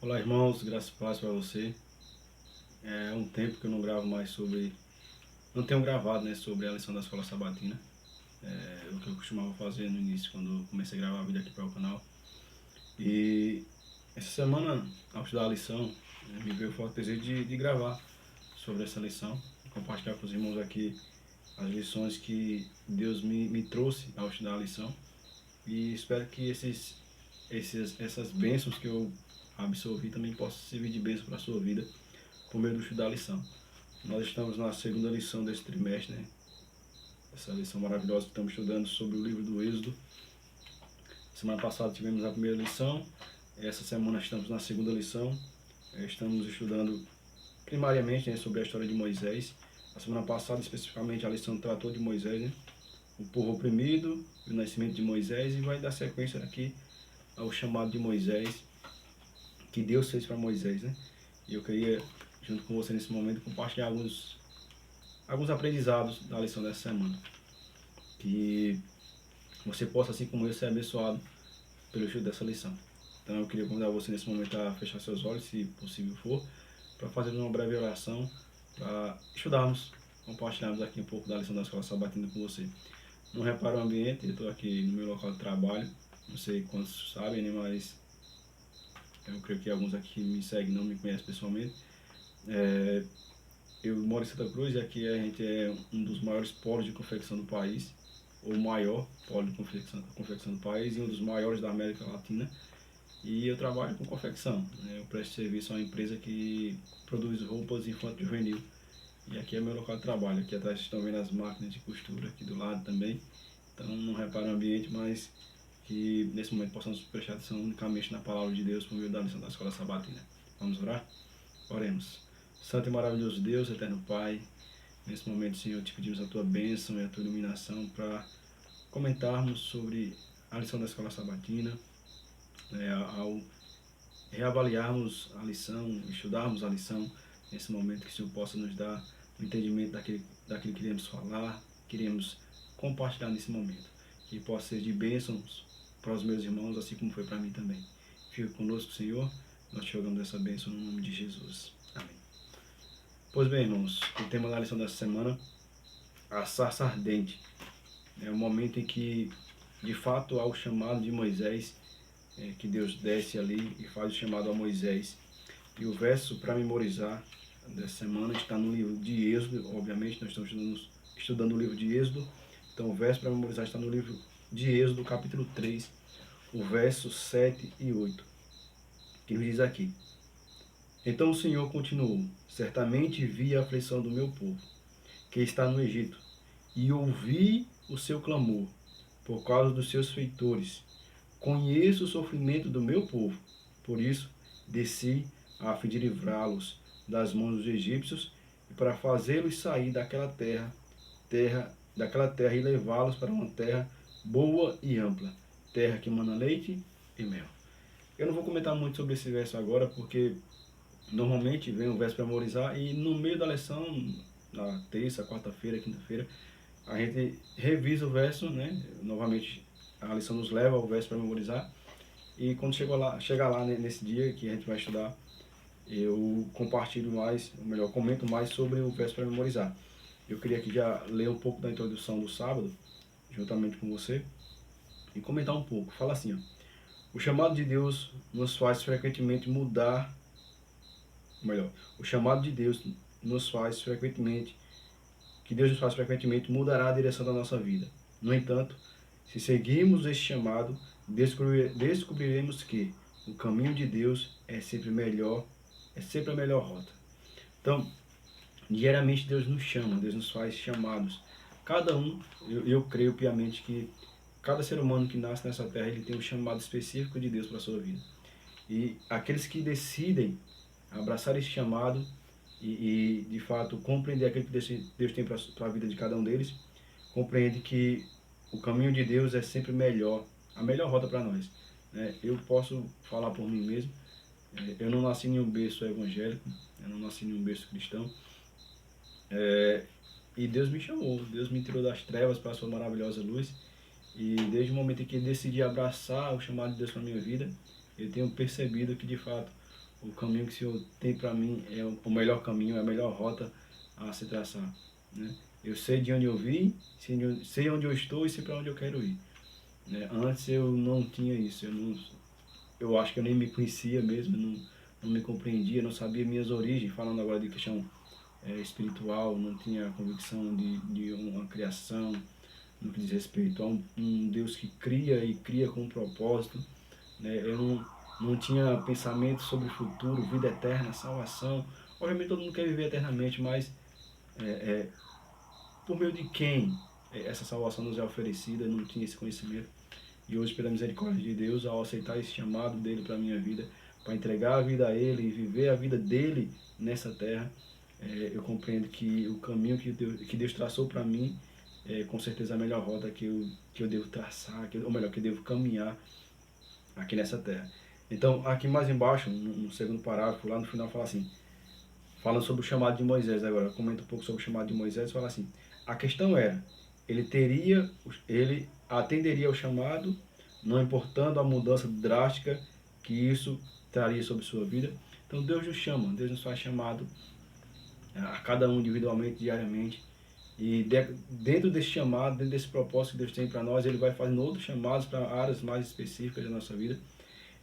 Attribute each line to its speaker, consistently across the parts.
Speaker 1: Olá, irmãos, graças e paz para você. É um tempo que eu não gravo mais sobre, não tenho gravado, né, sobre a lição da escola sabatina. É o que eu costumava fazer no início, quando eu comecei a gravar vídeo aqui para o canal. E essa semana, ao estudar a lição, me veio o forte desejo de gravar sobre essa lição, compartilhar com os irmãos aqui as lições que Deus me trouxe ao estudar a lição. E espero que essas bênçãos que eu absorvi também possam servir de bênção para a sua vida por meio do estudo da lição. Nós estamos na segunda lição desse trimestre, né? Essa lição maravilhosa que estamos estudando sobre o livro do Êxodo. Semana passada tivemos a primeira lição, essa semana estamos na segunda lição. Estamos estudando primariamente, né, sobre a história de Moisés. A semana passada, especificamente, a lição tratou de Moisés, né? O povo oprimido, o nascimento de Moisés, e vai dar sequência aqui ao chamado de Moisés, que Deus fez para Moisés, né? E eu queria, junto com você nesse momento, compartilhar alguns aprendizados da lição dessa semana. Que você possa, assim como eu, ser abençoado pelo estudo dessa lição. Então eu queria convidar você nesse momento a fechar seus olhos, se possível for, para fazer uma breve oração, para estudarmos, compartilharmos aqui um pouco da lição da escola sabatina com você. Não repara o ambiente, eu estou aqui no meu local de trabalho, não sei quantos sabem, né, mas eu creio que alguns aqui me seguem, não me conhecem pessoalmente. Eu moro em Santa Cruz e aqui a gente é um dos maiores polos de confecção do país, ou o maior polo de confecção do país e um dos maiores da América Latina. E eu trabalho com confecção, né? Eu presto serviço a uma empresa que produz roupas infanto-juvenil. E aqui é meu local de trabalho. Aqui atrás estão vendo as máquinas de costura, aqui do lado também. Então não repara o ambiente, mas que nesse momento possamos prestar atenção unicamente na palavra de Deus por meio da lição da escola sabatina. Vamos orar? Oremos. Santo e maravilhoso Deus, eterno Pai, nesse momento, Senhor, te pedimos a tua bênção e a tua iluminação para comentarmos sobre a lição da escola sabatina, ao reavaliarmos a lição, estudarmos a lição, nesse momento que o Senhor possa nos dar o entendimento daquilo que queremos falar, queremos compartilhar nesse momento, que possa ser de bênçãos para os meus irmãos, assim como foi para mim também. Fica conosco, Senhor, nós te rogamos essa bênção no nome de Jesus. Amém. Pois bem, irmãos, o tema da lição dessa semana, a sarça ardente. É o momento em que, de fato, há o chamado de Moisés, que Deus desce ali e faz o chamado a Moisés. E o verso para memorizar dessa semana está no livro de Êxodo, obviamente, nós estamos estudando o livro de Êxodo. Então, o verso para memorizar está no livro de Êxodo, capítulo 3, o verso 7 e 8, que nos diz aqui: Então o Senhor continuou: Certamente vi a aflição do meu povo, que está no Egito, e ouvi o seu clamor por causa dos seus feitores. Conheço o sofrimento do meu povo, por isso desci a fim de livrá-los das mãos dos egípcios e para fazê-los sair daquela terra e levá-los para uma terra boa e ampla, terra que mana leite e mel. Eu não vou comentar muito sobre esse verso agora, porque normalmente vem o verso para memorizar e no meio da lição, na terça, quarta-feira, quinta-feira, a gente revisa o verso, né? Novamente a lição nos leva ao verso para memorizar. E quando chegar lá nesse dia que a gente vai estudar, eu compartilho mais, ou melhor, comento mais sobre o verso para memorizar. Eu queria aqui já ler um pouco da introdução do sábado, juntamente com você, e comentar um pouco. Fala assim, ó: o chamado de Deus nos faz frequentemente mudar, ou melhor, o chamado de Deus nos faz frequentemente, que Deus nos faz frequentemente, mudará a direção da nossa vida. No entanto, se seguirmos este chamado, descobriremos que o caminho de Deus é sempre melhor, é sempre a melhor rota. Então, diariamente Deus nos chama, Deus nos faz chamados. Cada um, eu creio piamente que cada ser humano que nasce nessa terra, ele tem um chamado específico de Deus para a sua vida. E aqueles que decidem abraçar esse chamado e de fato compreender aquilo que Deus tem para a vida de cada um deles, compreende que o caminho de Deus é sempre melhor, a melhor rota para nós. Eu posso falar por mim mesmo, eu não nasci em um berço evangélico, eu não nasci em um berço cristão, e Deus me chamou, Deus me tirou das trevas para a sua maravilhosa luz, e desde o momento em que decidi abraçar o chamado de Deus para a minha vida, eu tenho percebido que de fato o caminho que o Senhor tem para mim é o melhor caminho, é a melhor rota a se traçar, né? Eu sei de onde eu vim, sei onde eu estou e sei para onde eu quero ir, né? Antes eu não tinha isso, eu acho que eu nem me conhecia mesmo, não me compreendia, não sabia minhas origens, falando agora de questão espiritual, não tinha convicção de uma criação, no que diz respeito a um Deus que cria e cria com um propósito, né? Eu não tinha pensamento sobre o futuro, vida eterna, salvação. Obviamente todo mundo quer viver eternamente, mas é, é, por meio de quem essa salvação nos é oferecida, eu não tinha esse conhecimento. E hoje, pela misericórdia de Deus, ao aceitar esse chamado dele para a minha vida, para entregar a vida a ele e viver a vida dele nessa terra, eu compreendo que o caminho que Deus traçou para mim com certeza a melhor rota que eu devo traçar, ou melhor, que eu devo caminhar aqui nessa terra. Então, aqui mais embaixo, no segundo parágrafo, lá no final, fala assim, falando sobre o chamado de Moisés agora, comenta um pouco sobre o chamado de Moisés, fala assim, a questão era, ele atenderia ao chamado, não importando a mudança drástica que isso traria sobre sua vida. Então Deus nos chama, Deus nos faz chamado a cada um individualmente, diariamente, e dentro desse chamado, dentro desse propósito que Deus tem para nós, Ele vai fazendo outros chamados para áreas mais específicas da nossa vida.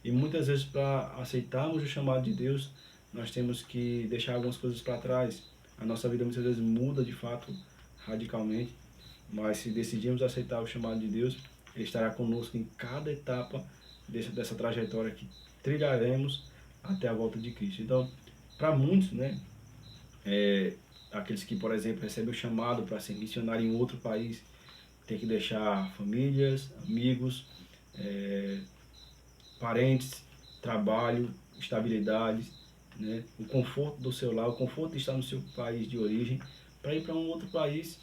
Speaker 1: E muitas vezes, para aceitarmos o chamado de Deus, nós temos que deixar algumas coisas para trás. A nossa vida muitas vezes muda de fato radicalmente, mas se decidirmos aceitar o chamado de Deus, Ele estará conosco em cada etapa dessa trajetória que trilharemos até a volta de Cristo. Então, para muitos, né, aqueles que, por exemplo, recebem o chamado para ser missionário em outro país, tem que deixar famílias, amigos, parentes, trabalho, estabilidade, né? O conforto do seu lar, o conforto de estar no seu país de origem, para ir para um outro país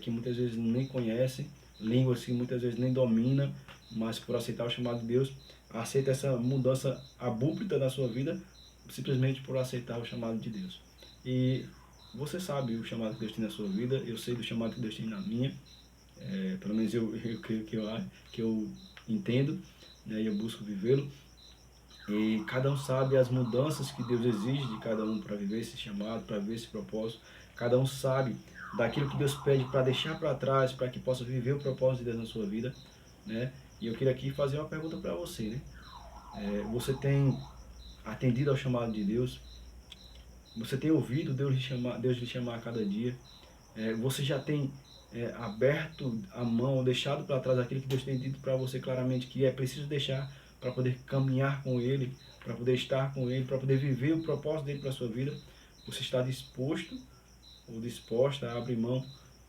Speaker 1: que muitas vezes nem conhece, línguas que muitas vezes nem domina, mas por aceitar o chamado de Deus, aceita essa mudança abrupta da sua vida, simplesmente por aceitar o chamado de Deus. E você sabe o chamado que Deus tem na sua vida, eu sei do chamado que Deus tem na minha, pelo menos eu creio que eu entendo, né, e eu busco vivê-lo. E cada um sabe as mudanças que Deus exige de cada um para viver esse chamado, para viver esse propósito. Cada um sabe daquilo que Deus pede para deixar para trás, para que possa viver o propósito de Deus na sua vida, né? E eu queria aqui fazer uma pergunta para você, né? Você tem atendido ao chamado de Deus? Você tem ouvido Deus lhe chamar a cada dia? Você já tem aberto a mão, deixado para trás aquilo que Deus tem dito para você claramente que é preciso deixar para poder caminhar com Ele, para poder estar com Ele, para poder viver o propósito dele para a sua vida? Você está disposto ou disposta a abrir mão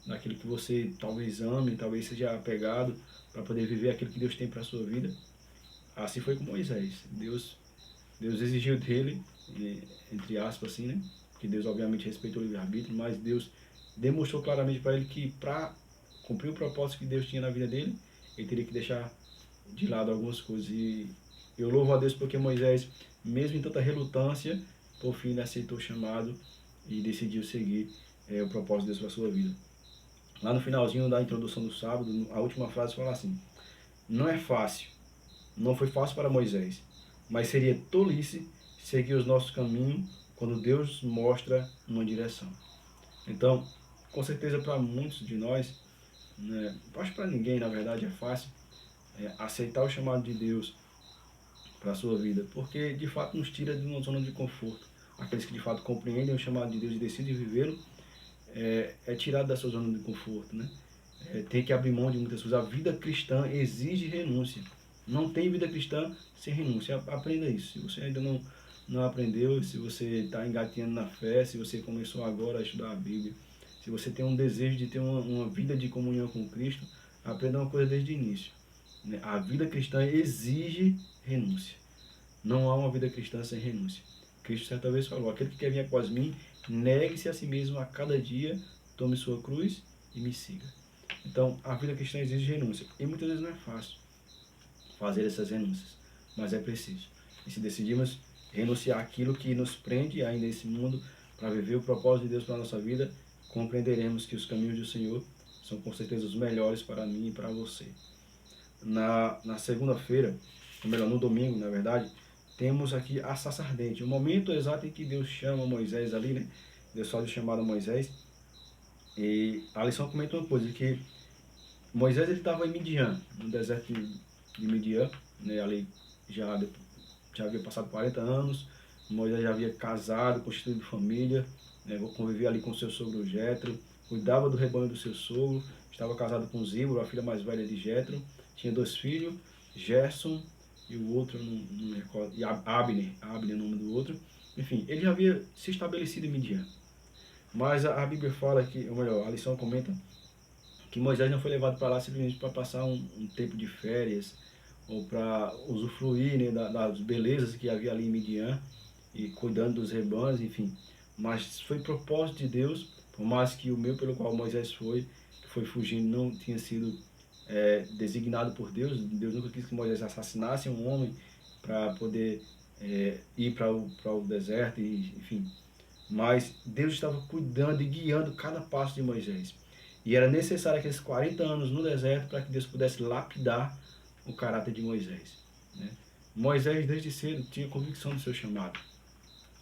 Speaker 1: daquilo que você talvez ame, talvez seja apegado, para poder viver aquilo que Deus tem para a sua vida? Assim foi com Moisés. Deus exigiu dele, entre aspas assim, né? Porque Deus obviamente respeitou o livre-arbítrio, mas Deus demonstrou claramente para ele que para cumprir o propósito que Deus tinha na vida dele, ele teria que deixar de lado algumas coisas. E eu louvo a Deus porque Moisés, mesmo em tanta relutância, por fim ele aceitou o chamado e decidiu seguir o propósito de Deus para a sua vida. Lá no finalzinho da introdução do sábado, a última frase fala assim: não é fácil, não foi fácil para Moisés, mas seria tolice seguir os nossos caminhos quando Deus mostra uma direção. Então, com certeza para muitos de nós, né, acho que para ninguém na verdade é fácil aceitar o chamado de Deus para a sua vida, porque de fato nos tira de uma zona de conforto. Aqueles que de fato compreendem o chamado de Deus e decidem vivê-lo, tirado da sua zona de conforto, né? Tem que abrir mão de muitas coisas. A vida cristã exige renúncia. Não tem vida cristã sem renúncia. Aprenda isso. Se você ainda não aprendeu, se você está engatinhando na fé, se você começou agora a estudar a Bíblia, se você tem um desejo de ter uma vida de comunhão com Cristo, aprenda uma coisa desde o início. A vida cristã exige renúncia. Não há uma vida cristã sem renúncia. Cristo certa vez falou: aquele que quer vir após mim, negue-se a si mesmo a cada dia, tome sua cruz e me siga. Então, a vida cristã exige renúncia. E muitas vezes não é fácil fazer essas renúncias, mas é preciso. E se decidimos renunciar àquilo que nos prende ainda nesse mundo para viver o propósito de Deus para a nossa vida, compreenderemos que os caminhos do Senhor são com certeza os melhores para mim e para você. Na segunda-feira, ou melhor, no domingo, na verdade, temos aqui a sarça ardente, o momento exato em que Deus chama Moisés ali, né? Deus faz o chamado a Moisés. E a lição comenta uma coisa, que Moisés ele estava em Midian, no deserto de Midian, né? Ali já, já havia passado 40 anos, Moisés já havia casado, constituído família, né? Convivia ali com seu sogro Jetro, cuidava do rebanho do seu sogro, estava casado com Zíbora, a filha mais velha de Jetro, tinha 2 filhos, Gerson e o outro, não me recordo, e Abner é o nome do outro. Enfim, ele já havia se estabelecido em Midian. Mas a Bíblia fala que, ou melhor, a lição comenta que Moisés não foi levado para lá simplesmente para passar um tempo de férias ou para usufruir, né, das belezas que havia ali em Midian e cuidando dos rebanhos, enfim. Mas foi propósito de Deus, por mais que o meio pelo qual Moisés foi, que foi fugindo, não tinha sido designado por Deus. Deus nunca quis que Moisés assassinasse um homem para poder ir para o deserto, e, enfim. Mas Deus estava cuidando e guiando cada passo de Moisés. E era necessário aqueles 40 anos no deserto para que Deus pudesse lapidar o caráter de Moisés, né? Moisés, desde cedo, tinha convicção do seu chamado.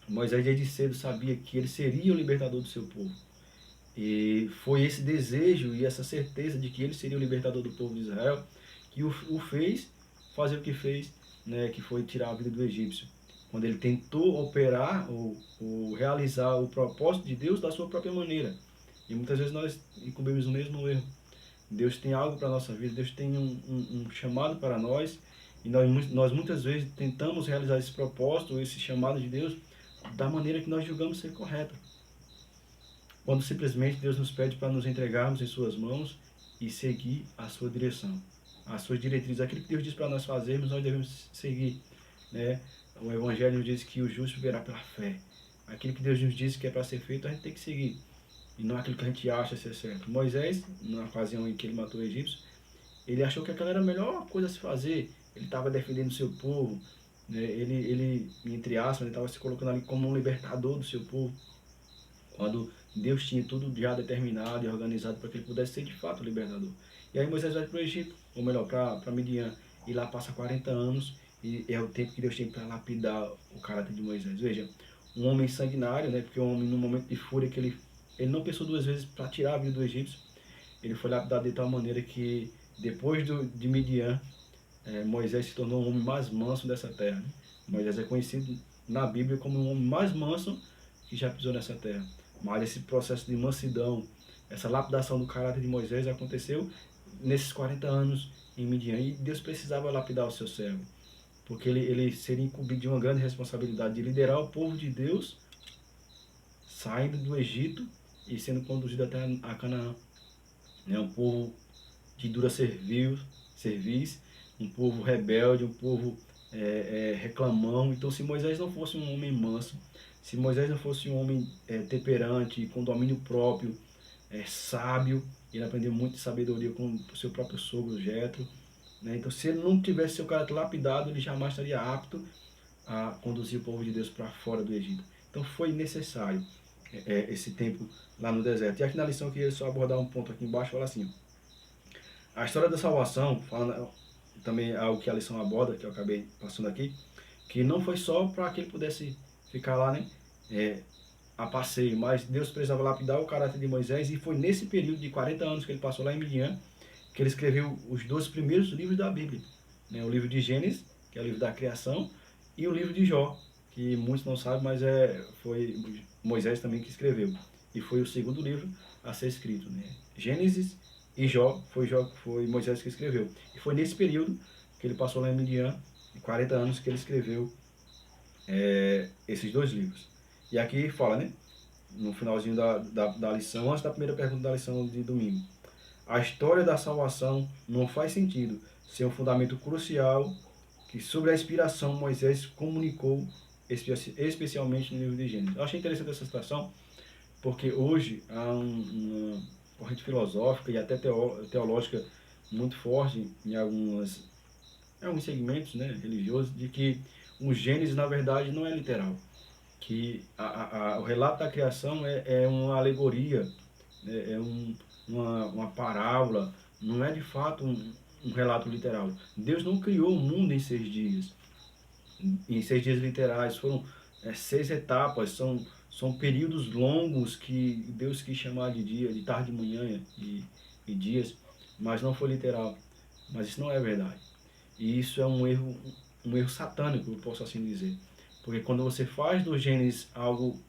Speaker 1: Moisés, desde cedo, sabia que ele seria o libertador do seu povo. E foi esse desejo e essa certeza de que ele seria o libertador do povo de Israel que o fez fazer o que fez, né, que foi tirar a vida do egípcio. Quando ele tentou operar ou realizar o propósito de Deus da sua própria maneira. E muitas vezes nós incumbimos o mesmo erro. Deus tem algo para a nossa vida, Deus tem um chamado para nós, e nós muitas vezes tentamos realizar esse propósito, esse chamado de Deus, da maneira que nós julgamos ser correta. Quando simplesmente Deus nos pede para nos entregarmos em suas mãos e seguir a sua direção, as suas diretrizes. Aquilo que Deus diz para nós fazermos, nós devemos seguir, né? O Evangelho nos diz que o justo viverá pela fé. Aquilo que Deus nos diz que é para ser feito, a gente tem que seguir. E não aquilo que a gente acha ser certo. Moisés, na ocasião em que ele matou o egípcio, ele achou que aquela era a melhor coisa a se fazer. Ele estava defendendo o seu povo, né? Ele, entre aspas, ele estava se colocando ali como um libertador do seu povo, quando Deus tinha tudo já determinado e organizado para que ele pudesse ser de fato o libertador. E aí Moisés vai para o Egito, ou melhor, para Midian, e lá passa 40 anos, e é o tempo que Deus tem para lapidar o caráter de Moisés. Veja, um homem sanguinário, né, porque o homem, no momento de fúria, que ele não pensou 2 vezes para tirar a vida do egípcio, ele foi lapidado de tal maneira que, depois de Midian, Moisés se tornou o homem mais manso dessa terra, né? Moisés é conhecido na Bíblia como o homem mais manso que já pisou nessa terra. Mas esse processo de mansidão, essa lapidação do caráter de Moisés aconteceu nesses 40 anos em Midian. E Deus precisava lapidar o seu servo, porque ele seria incumbido de uma grande responsabilidade de liderar o povo de Deus saindo do Egito e sendo conduzido até a Canaã. É um povo de dura cerviz, um povo rebelde, um povo reclamão. Então, se Moisés não fosse um homem manso, se Moisés não fosse um homem temperante, com domínio próprio, sábio, ele aprendeu muito de sabedoria com o seu próprio sogro Jetro, né? Então, se ele não tivesse seu caráter lapidado, ele jamais estaria apto a conduzir o povo de Deus para fora do Egito. Então, foi necessário esse tempo lá no deserto. E aqui na lição eu queria só abordar um ponto aqui embaixo, fala assim: a história da salvação, falando também algo que a lição aborda, que eu acabei passando aqui, que não foi só para que ele pudesse ficar lá, né, a passeio, mas Deus precisava lapidar o caráter de Moisés, e foi nesse período de 40 anos que ele passou lá em Midian, que ele escreveu os 2 primeiros livros da Bíblia, né, o livro de Gênesis, que é o livro da criação, e o livro de Jó, que muitos não sabem, mas foi Moisés também que escreveu, e foi o segundo livro a ser escrito, né? Gênesis e Jó foi Moisés que escreveu. E foi nesse período que ele passou lá em Midian, 40 anos, que ele escreveu esses 2 livros. E aqui fala, né, no finalzinho da lição, antes da primeira pergunta da lição de domingo: a história da salvação não faz sentido sem um fundamento crucial que, sobre a inspiração, Moisés comunicou especialmente no livro de Gênesis. Eu achei interessante essa citação, porque hoje há uma corrente filosófica e até teológica muito forte em alguns segmentos, né, religiosos, de que o Gênesis, na verdade, não é literal, que o relato da criação é uma alegoria, né, uma parábola, não é de fato um relato literal. Deus não criou o mundo em 6 dias. em 6 dias literais. Foram 6 etapas, são períodos longos que Deus quis chamar de dia, de tarde, de manhã e dias, mas não foi literal. Mas isso não é verdade. E isso é um erro satânico, eu posso assim dizer. Porque quando você faz do Gênesis algo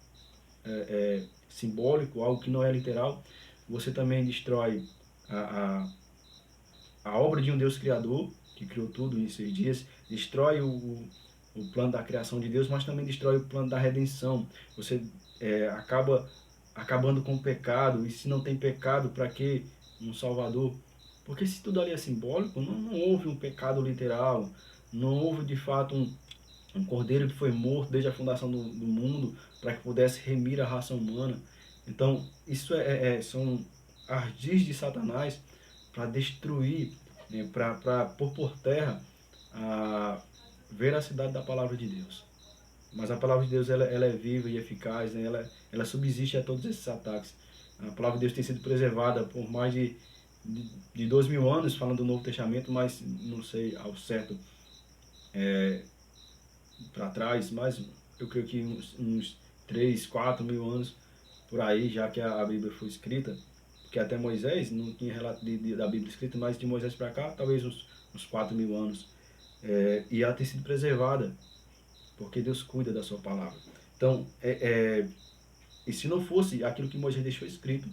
Speaker 1: simbólico, algo que não é literal, você também destrói a, a obra de um Deus criador, que criou tudo em 6 dias, destrói o plano da criação de Deus, mas também destrói o plano da redenção. Você acaba acabando com o pecado, e se não tem pecado, para que um Salvador? Porque se tudo ali é simbólico, não houve um pecado literal, não houve de fato um cordeiro que foi morto desde a fundação do mundo para que pudesse remir a raça humana. Então, isso são ardis de Satanás para destruir, né, para pôr por terra a veracidade da palavra de Deus. Mas a palavra de Deus ela é viva e eficaz, né? Ela subsiste a todos esses ataques. A palavra de Deus tem sido preservada por mais de 2.000 anos, falando do Novo Testamento, mas não sei ao certo para trás, mas eu creio que uns 3, 4 mil anos por aí, já que a Bíblia foi escrita, porque até Moisés não tinha relato da Bíblia escrita, mas de Moisés para cá, talvez uns 4.000 anos. E ela tem sido preservada, porque Deus cuida da sua palavra. Então, e se não fosse aquilo que Moisés deixou escrito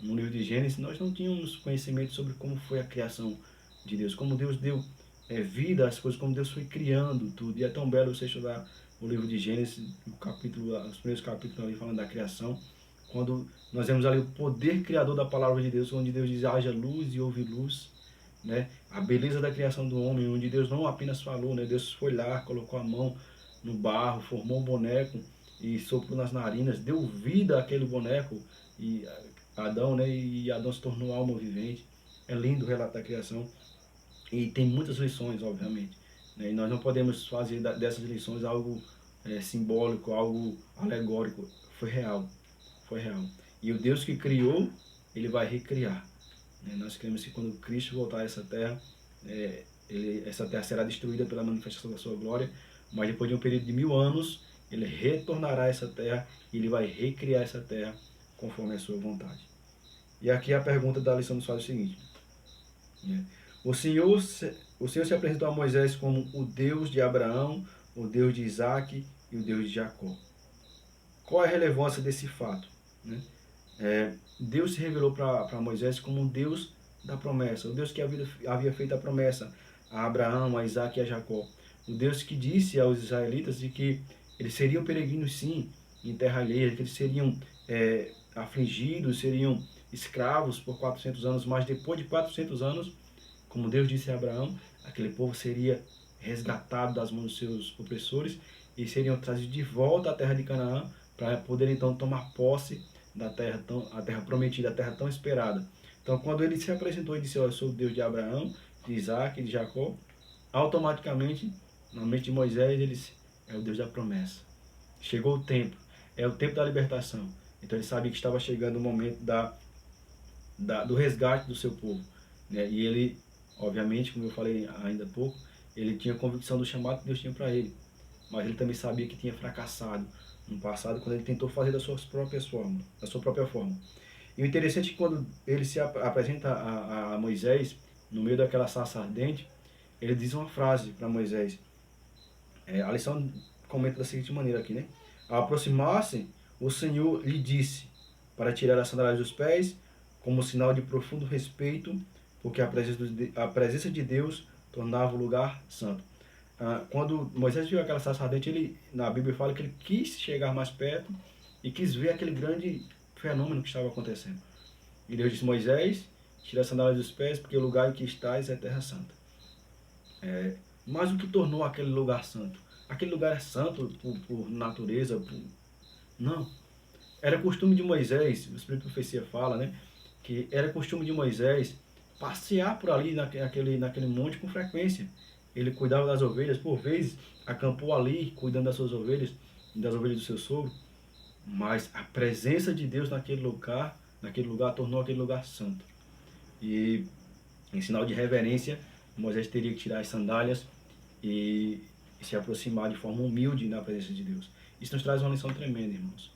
Speaker 1: no livro de Gênesis, nós não tínhamos conhecimento sobre como foi a criação de Deus, como Deus deu vida às coisas, como Deus foi criando tudo. E é tão belo você estudar o livro de Gênesis, os primeiros capítulos ali falando da criação, quando nós vemos ali o poder criador da palavra de Deus, onde Deus diz, haja luz e houve luz, né? A beleza da criação do homem, onde Deus não apenas falou, né? Deus foi lá, colocou a mão no barro, formou um boneco e soprou nas narinas, deu vida àquele boneco, e Adão, né? E Adão se tornou alma vivente. É lindo o relato da criação e tem muitas lições, obviamente, né? E nós não podemos fazer dessas lições algo simbólico, algo alegórico. Foi real, foi real. E o Deus que criou, ele vai recriar, né? Nós cremos que quando Cristo voltar a essa terra, essa terra será destruída pela manifestação da sua glória, mas depois de um período de 1.000 anos, ele retornará a essa terra e ele vai recriar essa terra conforme a sua vontade. E aqui a pergunta da lição nos faz o seguinte, né? O Senhor se apresentou a Moisés como o Deus de Abraão, o Deus de Isaac e o Deus de Jacó. Qual é a relevância desse fato, né? Deus se revelou para Moisés como um Deus da promessa, o Deus que havia feito a promessa a Abraão, a Isaac e a Jacó. O Deus que disse aos israelitas de que eles seriam peregrinos sim, em terra alheia, que eles seriam afligidos, seriam escravos por 400 anos, mas depois de 400 anos, como Deus disse a Abraão, aquele povo seria resgatado das mãos dos seus opressores e seriam trazidos de volta à terra de Canaã para poder então tomar posse da terra, a terra prometida, a terra tão esperada. Então, quando ele se apresentou e disse, eu sou o Deus de Abraão, de Isaac e de Jacó, automaticamente, na mente de Moisés, ele disse, é o Deus da promessa. Chegou o tempo, é o tempo da libertação. Então ele sabia que estava chegando o momento do resgate do seu povo, né? E ele, obviamente, como eu falei ainda há pouco, ele tinha convicção do chamado que Deus tinha para ele, mas ele também sabia que tinha fracassado no passado quando ele tentou fazer da sua própria forma. E o interessante é que quando ele se apresenta a Moisés, no meio daquela sarça ardente, ele diz uma frase para Moisés. A lição comenta da seguinte maneira aqui, né? Ao aproximar-se, o Senhor lhe disse para tirar as sandálias dos pés, como sinal de profundo respeito, porque a presença de Deus tornava o lugar santo. Quando Moisés viu aquela sarça ardente, na Bíblia fala que ele quis chegar mais perto e quis ver aquele grande fenômeno que estava acontecendo. E Deus disse, Moisés, tira as sandálias dos pés, porque o lugar em que estás é terra santa. Mas o que tornou aquele lugar santo? Aquele lugar é santo por natureza? Não. Era costume de Moisés, o Espírito de Profecia fala, né? Que era costume de Moisés passear por ali naquele monte com frequência. Ele cuidava das ovelhas, por vezes acampou ali cuidando das suas ovelhas, das ovelhas do seu sogro. Mas a presença de Deus naquele lugar tornou aquele lugar santo. E em sinal de reverência, Moisés teria que tirar as sandálias e e se aproximar de forma humilde na presença de Deus. Isso nos traz uma lição tremenda, irmãos.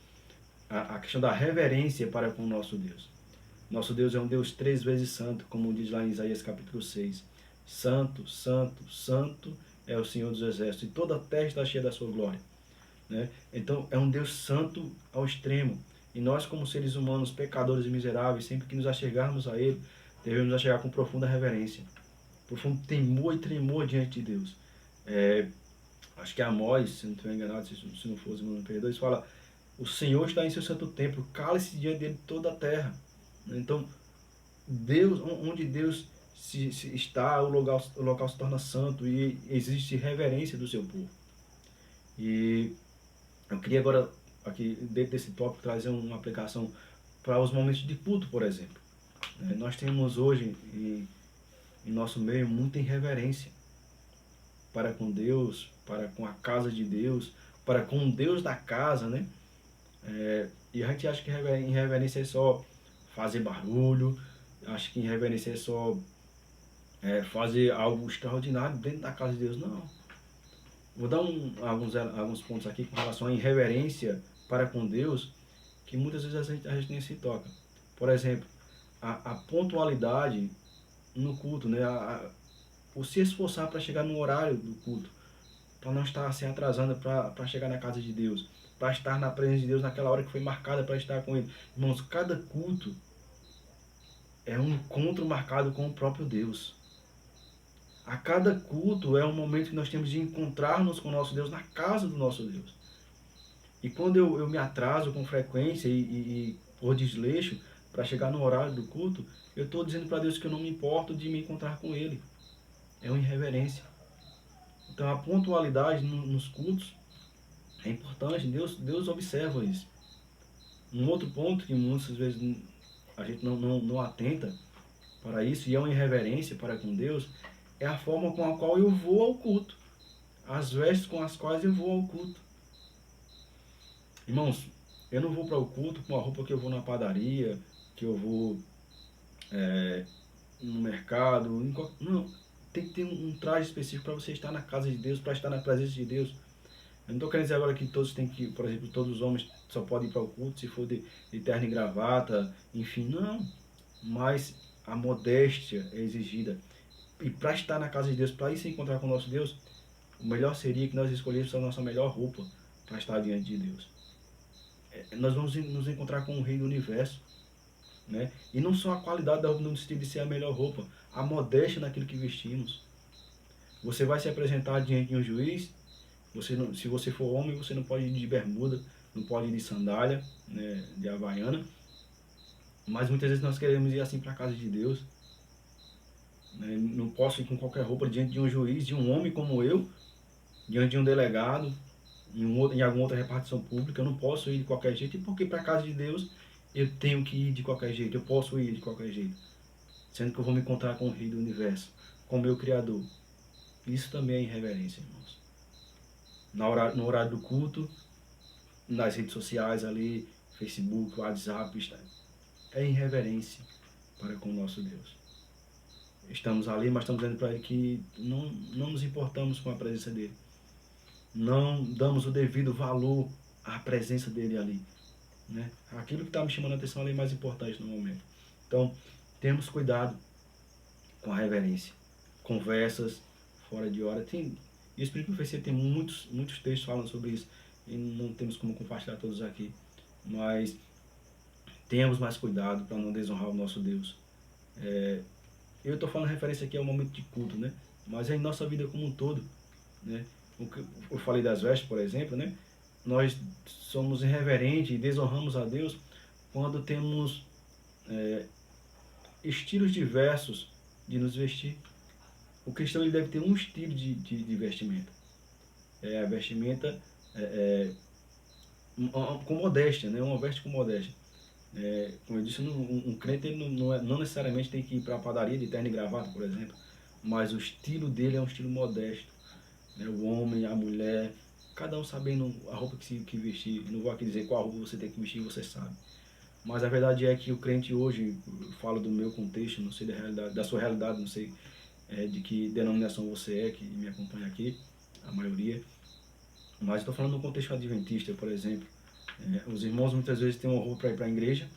Speaker 1: A questão da reverência para com o nosso Deus. Nosso Deus é um Deus 3 vezes santo, como diz lá em Isaías capítulo 6. Santo, santo, santo é o Senhor dos Exércitos, e toda a terra está cheia da sua glória. Né? Então é um Deus santo ao extremo. E nós, como seres humanos, pecadores e miseráveis, sempre que nos achegarmos a Ele, devemos nos achegar com profunda reverência, profundo temor e tremor diante de Deus. Acho que Amós, se não estiver enganado, se não for, se não me perdoe, fala: o Senhor está em seu santo templo, cale-se diante dele toda a terra. Então, Deus, onde Deus se está, o local se torna santo e existe reverência do seu povo. E eu queria agora, aqui dentro desse tópico, trazer uma aplicação para os momentos de culto, por exemplo. Nós temos hoje em nosso meio muita irreverência para com Deus, para com a casa de Deus, para com o Deus da casa, né? E a gente acha que irreverência é só fazer barulho, acha que irreverência é só fazer algo extraordinário dentro da casa de Deus. Não. Vou dar alguns pontos aqui com relação à irreverência para com Deus, que muitas vezes a gente nem se toca. Por exemplo, a pontualidade no culto, né? O se esforçar para chegar no horário do culto, para não estar se atrasando para chegar na casa de Deus, para estar na presença de Deus naquela hora que foi marcada para estar com Ele. Irmãos, cada culto é um encontro marcado com o próprio Deus. A cada culto é um momento que nós temos de encontrarmos com o nosso Deus na casa do nosso Deus. E quando eu me atraso com frequência e por desleixo para chegar no horário do culto, eu estou dizendo para Deus que eu não me importo de me encontrar com Ele. É uma irreverência. Então a pontualidade nos cultos é importante. Deus observa isso. Um outro ponto que muitas vezes a gente não atenta para isso, e é uma irreverência para com Deus, é a forma com a qual eu vou ao culto. As vestes com as quais eu vou ao culto. Irmãos, eu não vou para o culto com a roupa que eu vou na padaria, que eu vou no mercado. Não, tem que ter um traje específico para você estar na casa de Deus, para estar na presença de Deus. Eu não estou querendo dizer agora que todos têm que, por exemplo, todos os homens só podem ir para o culto se for de terno e gravata, enfim, não. Mas a modéstia é exigida. E para estar na casa de Deus, para ir se encontrar com o nosso Deus, o melhor seria que nós escolhêssemos a nossa melhor roupa para estar diante de Deus. Nós vamos nos encontrar com o Rei do Universo. Né? E não só a qualidade da roupa no sentido de ser a melhor roupa, a modéstia naquilo que vestimos. Você vai se apresentar diante de um juiz, se você for homem, você não pode ir de bermuda, não pode ir de sandália, né, de havaiana. Mas muitas vezes nós queremos ir assim para a casa de Deus. Né? Não posso ir com qualquer roupa diante de um juiz, de um homem como eu, diante de um delegado, em alguma outra repartição pública. Eu não posso ir de qualquer jeito, e porque para a casa de Deus eu tenho que ir de qualquer jeito, eu posso ir de qualquer jeito, sendo que eu vou me encontrar com o Rei do Universo, com o meu Criador. Isso também é irreverência, irmãos. No horário do culto, nas redes sociais ali, Facebook, WhatsApp, é irreverência para com o nosso Deus. Estamos ali, mas estamos dizendo para Ele que não nos importamos com a presença dEle. Não damos o devido valor à presença dEle ali. Né? Aquilo que está me chamando a atenção ali é mais importante no momento. Então, temos cuidado com a reverência. Conversas fora de hora. E o Espírito de Profecia tem muitos textos falando sobre isso. E não temos como compartilhar todos aqui. Mas tenhamos mais cuidado para não desonrar o nosso Deus. Eu estou falando referência aqui ao momento de culto, né? Mas é em nossa vida como um todo. Né? Eu falei das vestes, por exemplo, né? Nós somos irreverentes e desonramos a Deus quando temos estilos diversos de nos vestir. O cristão ele deve ter um estilo de vestimenta. A vestimenta com modéstia, né? Uma veste com modéstia. Como eu disse, um crente ele não necessariamente tem que ir para a padaria de terno e gravata, por exemplo, mas o estilo dele é um estilo modesto. Né? O homem, a mulher, cada um sabendo a roupa que vestir. Não vou aqui dizer qual roupa você tem que vestir, você sabe. Mas a verdade é que o crente hoje, eu falo do meu contexto, não sei da sua realidade, não sei de que denominação você é, que me acompanha aqui. a maioria. Mas estou falando no contexto adventista, por exemplo. Os irmãos muitas vezes têm uma roupa para ir para a igreja,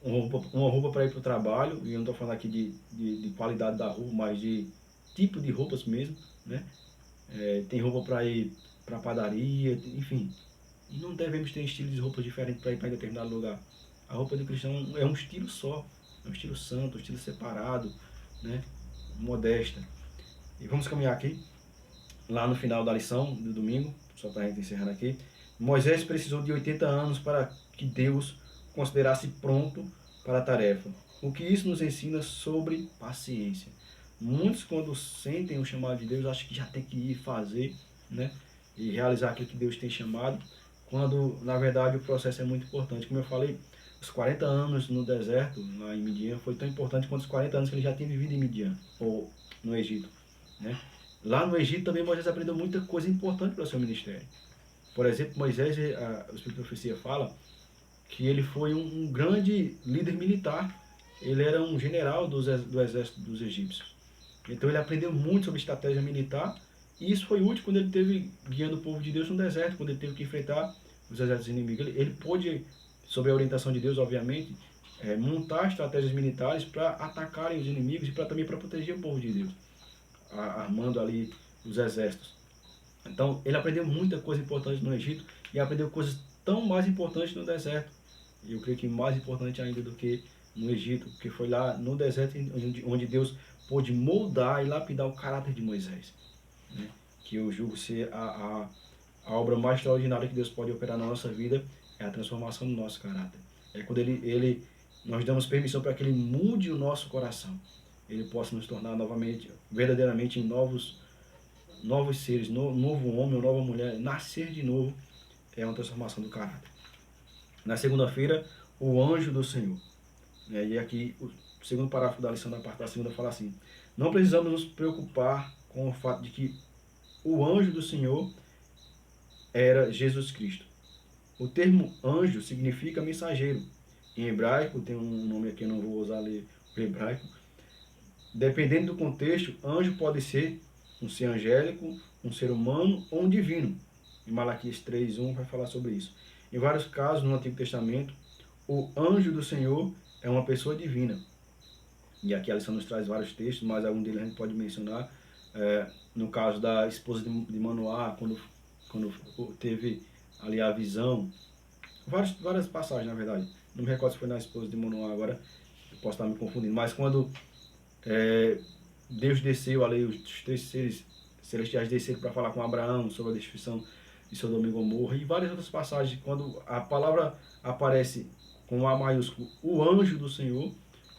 Speaker 1: uma roupa para ir para o trabalho, e eu não estou falando aqui de qualidade da roupa, mas de tipo de roupas mesmo, né? Tem roupa para ir para a padaria, enfim. E não devemos ter estilos de roupas diferentes para ir para determinado lugar. A roupa do cristão é um estilo só, é um estilo santo, um estilo separado, né? Modesta. E vamos caminhar aqui, lá no final da lição do domingo, só para a gente encerrar aqui. Moisés precisou de 80 anos para que Deus considerasse pronto para a tarefa. O que isso nos ensina sobre paciência. Muitos, quando sentem o chamado de Deus, acham que já tem que ir fazer, né? E realizar aquilo que Deus tem chamado, quando, na verdade, o processo é muito importante. Como eu falei, os 40 anos no deserto, lá em Midian, foi tão importante quanto os 40 anos que ele já tinha vivido em Midian, ou no Egito, né? Lá no Egito também Moisés aprendeu muita coisa importante para o seu ministério. Por exemplo, Moisés, o Espírito de Profecia fala que ele foi um grande líder militar. Ele era um general do exército dos egípcios. Então ele aprendeu muito sobre estratégia militar, e isso foi útil quando ele teve guiando o povo de Deus no deserto, quando ele teve que enfrentar os exércitos inimigos. Ele pôde, sob a orientação de Deus, obviamente, montar estratégias militares para atacarem os inimigos e também para proteger o povo de Deus, armando ali os exércitos. Então ele aprendeu muita coisa importante no Egito e aprendeu coisas tão mais importantes no deserto. E eu creio que mais importante ainda do que no Egito, porque foi lá no deserto onde Deus pôde moldar e lapidar o caráter de Moisés, né? Que eu julgo ser a obra mais extraordinária que Deus pode operar na nossa vida, é a transformação do nosso caráter. É quando nós damos permissão para que Ele mude o nosso coração, Ele possa nos tornar novamente, verdadeiramente em novos seres, novo homem ou nova mulher. Nascer de novo é uma transformação do caráter. Na segunda-feira, o anjo do Senhor. E aqui, o segundo parágrafo da lição da parte da segunda fala assim: não precisamos nos preocupar com o fato de que o anjo do Senhor era Jesus Cristo. O termo anjo significa mensageiro. Em hebraico, tem um nome aqui, eu não vou usar ler o hebraico. Dependendo do contexto, anjo pode ser um ser angélico, um ser humano ou um divino. Em Malaquias 3:1 vai falar sobre isso. Em vários casos no Antigo Testamento, o anjo do Senhor é uma pessoa divina. E aqui a lição nos traz vários textos, mas algum deles a gente pode mencionar. No caso da esposa de Manoá, quando teve ali a visão, várias passagens na verdade, não me recordo se foi na esposa de Manoá agora, eu posso estar me confundindo, mas quando Deus desceu ali, os três seres celestiais desceram para falar com Abraão sobre a destruição de Sodoma e Gomorra, e várias outras passagens, quando a palavra aparece com A maiúsculo, o anjo do Senhor,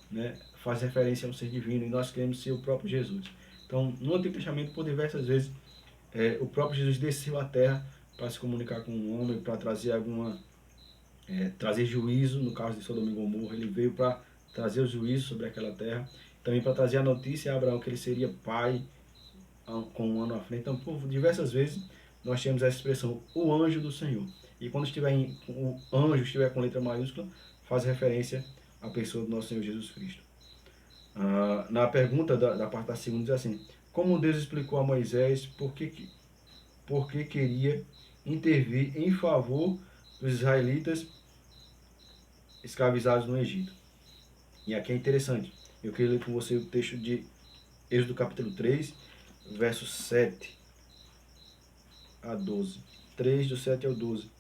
Speaker 1: né, faz referência ao ser divino, e nós queremos ser o próprio Jesus. Então, no Antigo Testamento, por diversas vezes, o próprio Jesus desceu à terra para se comunicar com um homem, para trazer trazer juízo. No caso de Sodoma e Gomorra, ele veio para trazer o juízo sobre aquela terra, também para trazer a notícia a Abraão que ele seria pai com um ano à frente. Então, por diversas vezes, nós temos essa expressão, o anjo do Senhor. E quando o anjo estiver com letra maiúscula, faz referência à pessoa do nosso Senhor Jesus Cristo. Na pergunta da parte da segunda, diz assim: como Deus explicou a Moisés por que queria intervir em favor dos israelitas escravizados no Egito? E aqui é interessante, eu queria ler com você o texto de Êxodo capítulo 3, versos 7 a 12. 3 do 7 ao 12.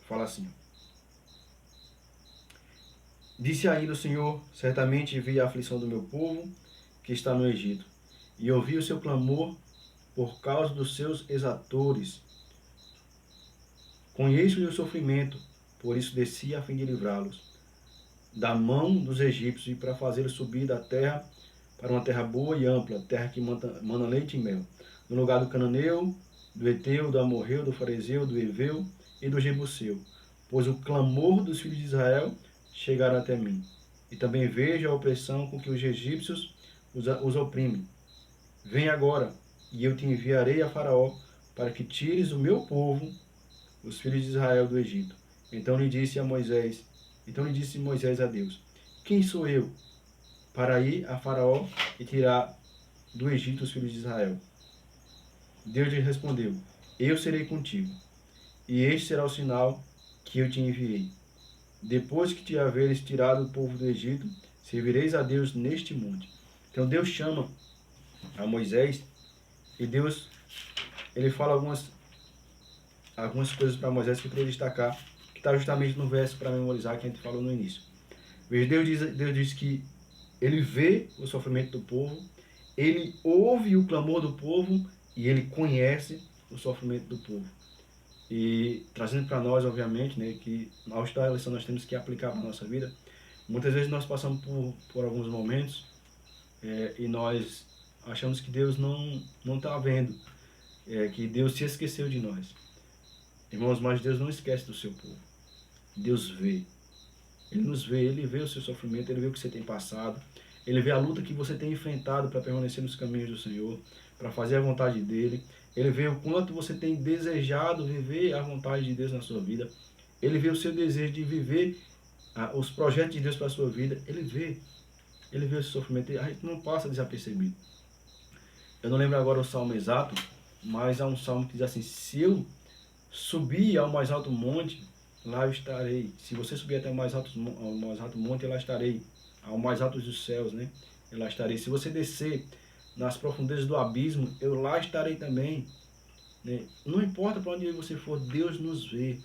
Speaker 1: Fala assim: disse ainda o Senhor: certamente vi a aflição do meu povo que está no Egito, e ouvi o seu clamor por causa dos seus exatores. Conheço-lhe o sofrimento, por isso desci a fim de livrá-los da mão dos egípcios e para fazê-los subir da terra para uma terra boa e ampla, terra que mana leite e mel, no lugar do cananeu, do Eteu, do Amorreu, do Fariseu, do Eveu e do Jebuseu, pois o clamor dos filhos de Israel chegaram até mim. E também vejo a opressão com que os egípcios os oprimem. Vem agora, e eu te enviarei a Faraó, para que tires o meu povo, os filhos de Israel, do Egito. Então lhe disse Moisés a Deus: quem sou eu para ir a Faraó e tirar do Egito os filhos de Israel? Deus lhe respondeu: eu serei contigo, e este será o sinal que eu te enviei. Depois que te haveres tirado o povo do Egito, servireis a Deus neste monte. Então Deus chama a Moisés e Deus ele fala algumas coisas para Moisés que eu queria destacar, que está justamente no verso para memorizar que a gente falou no início. Veja, Deus diz que ele vê o sofrimento do povo, ele ouve o clamor do povo e ele conhece o sofrimento do povo. E trazendo para nós, obviamente, né, que ao estudar a lição nós temos que aplicar para a nossa vida. Muitas vezes nós passamos por alguns momentos e nós achamos que Deus não está vendo, que Deus se esqueceu de nós. Irmãos, mas Deus não esquece do seu povo. Deus vê. Ele nos vê, Ele vê o seu sofrimento, Ele vê o que você tem passado, Ele vê a luta que você tem enfrentado para permanecer nos caminhos do Senhor, para fazer a vontade dEle. Ele vê o quanto você tem desejado viver a vontade de Deus na sua vida. Ele vê o seu desejo de viver os projetos de Deus para a sua vida. Ele vê esse sofrimento, a gente não passa desapercebido. Eu não lembro agora o salmo exato, mas há um salmo que diz assim: se eu subir ao mais alto monte, lá eu estarei. Se você subir até ao mais alto monte, eu lá estarei. Ao mais alto dos céus, né? Eu lá estarei. Se você descer nas profundezas do abismo, eu lá estarei também. Né? Não importa para onde você for, Deus nos vê.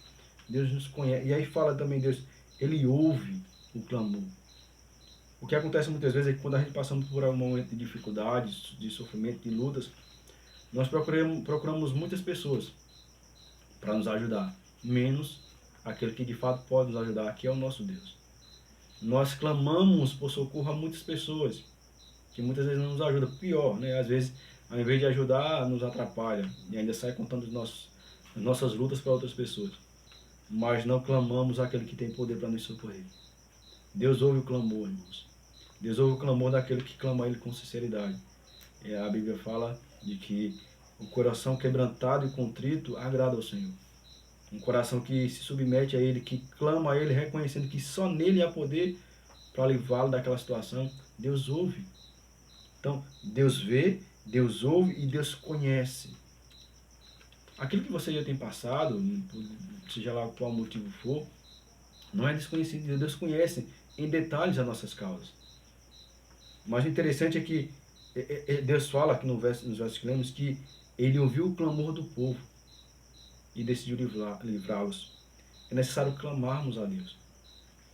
Speaker 1: Deus nos conhece. E aí fala também Deus, Ele ouve o clamor. O que acontece muitas vezes é que quando a gente passamos por um momento de dificuldades, de sofrimento, de lutas, nós procuramos muitas pessoas para nos ajudar, menos aquele que de fato pode nos ajudar, que é o nosso Deus. Nós clamamos por socorro a muitas pessoas, que muitas vezes não nos ajudam. Pior, né? Às vezes, ao invés de ajudar, nos atrapalha e ainda sai contando as nossas lutas para outras pessoas. Mas não clamamos aquele que tem poder para nos socorrer. Deus ouve o clamor, irmãos. Deus ouve o clamor daquele que clama a Ele com sinceridade. A Bíblia fala de que o coração quebrantado e contrito agrada ao Senhor. Um coração que se submete a Ele, que clama a Ele, reconhecendo que só nele há poder para livrá-lo daquela situação. Deus ouve. Então, Deus vê, Deus ouve e Deus conhece. Aquilo que você já tem passado, seja lá qual motivo for, não é desconhecido. Deus conhece em detalhes as nossas causas. Mas o interessante é que Deus fala aqui nos versos que lemos que Ele ouviu o clamor do povo e decidiu livrá-los. É necessário clamarmos a Deus.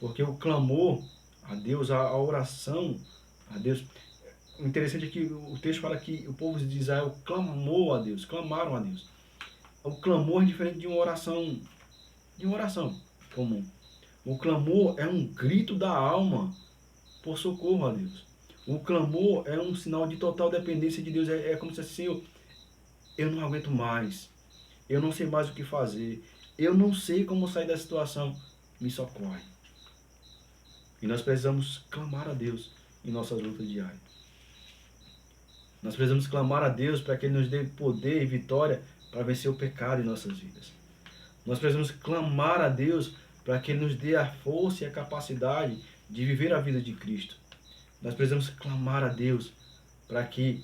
Speaker 1: Porque o clamor a Deus, a oração a Deus... O interessante é que o texto fala que o povo de Israel clamou a Deus, clamaram a Deus. O clamor é diferente de uma oração comum. O clamor é um grito da alma por socorro a Deus. O clamor é um sinal de total dependência de Deus. É como se assim, Senhor, eu não aguento mais. Eu não sei mais o que fazer. Eu não sei como sair da situação. Me socorre. E nós precisamos clamar a Deus em nossas lutas diárias. Nós precisamos clamar a Deus para que Ele nos dê poder e vitória para vencer o pecado em nossas vidas. Nós precisamos clamar a Deus para que Ele nos dê a força e a capacidade de viver a vida de Cristo. Nós precisamos clamar a Deus para que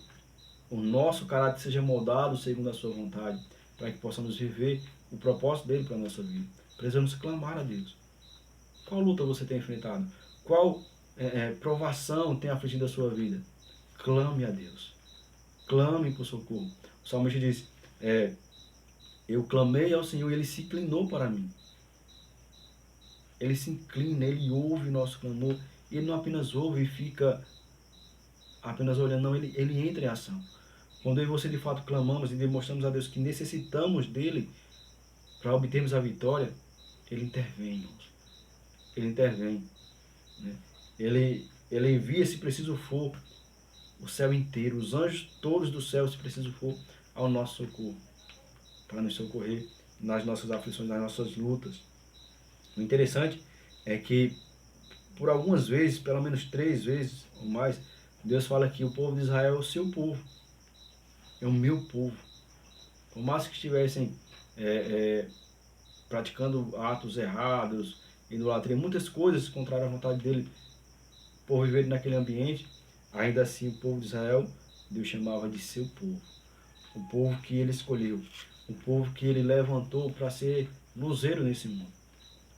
Speaker 1: o nosso caráter seja moldado segundo a sua vontade, para que possamos viver o propósito dele para a nossa vida. Precisamos clamar a Deus. Qual luta você tem enfrentado? Qual provação tem afligido a sua vida? Clame a Deus. Clame por socorro. O salmista diz, eu clamei ao Senhor e Ele se inclinou para mim. Ele se inclina, Ele ouve o nosso clamor. E Ele não apenas ouve e fica apenas olhando, não, Ele entra em ação. Quando eu e você de fato clamamos e demonstramos a Deus que necessitamos dEle para obtermos a vitória, Ele intervém, irmãos. Ele intervém. Né? Ele envia, se preciso for, o céu inteiro, os anjos todos do céu, se preciso for, ao nosso socorro, para nos socorrer nas nossas aflições, nas nossas lutas. O interessante é que, por algumas vezes, pelo menos 3 vezes ou mais, Deus fala que o povo de Israel é o seu povo, é o meu povo. Por mais que estivessem praticando atos errados, idolatria, muitas coisas contrárias à vontade dele, por viver naquele ambiente, ainda assim o povo de Israel, Deus chamava de seu povo. o povo que ele escolheu, o povo que ele levantou para ser luzeiro nesse mundo.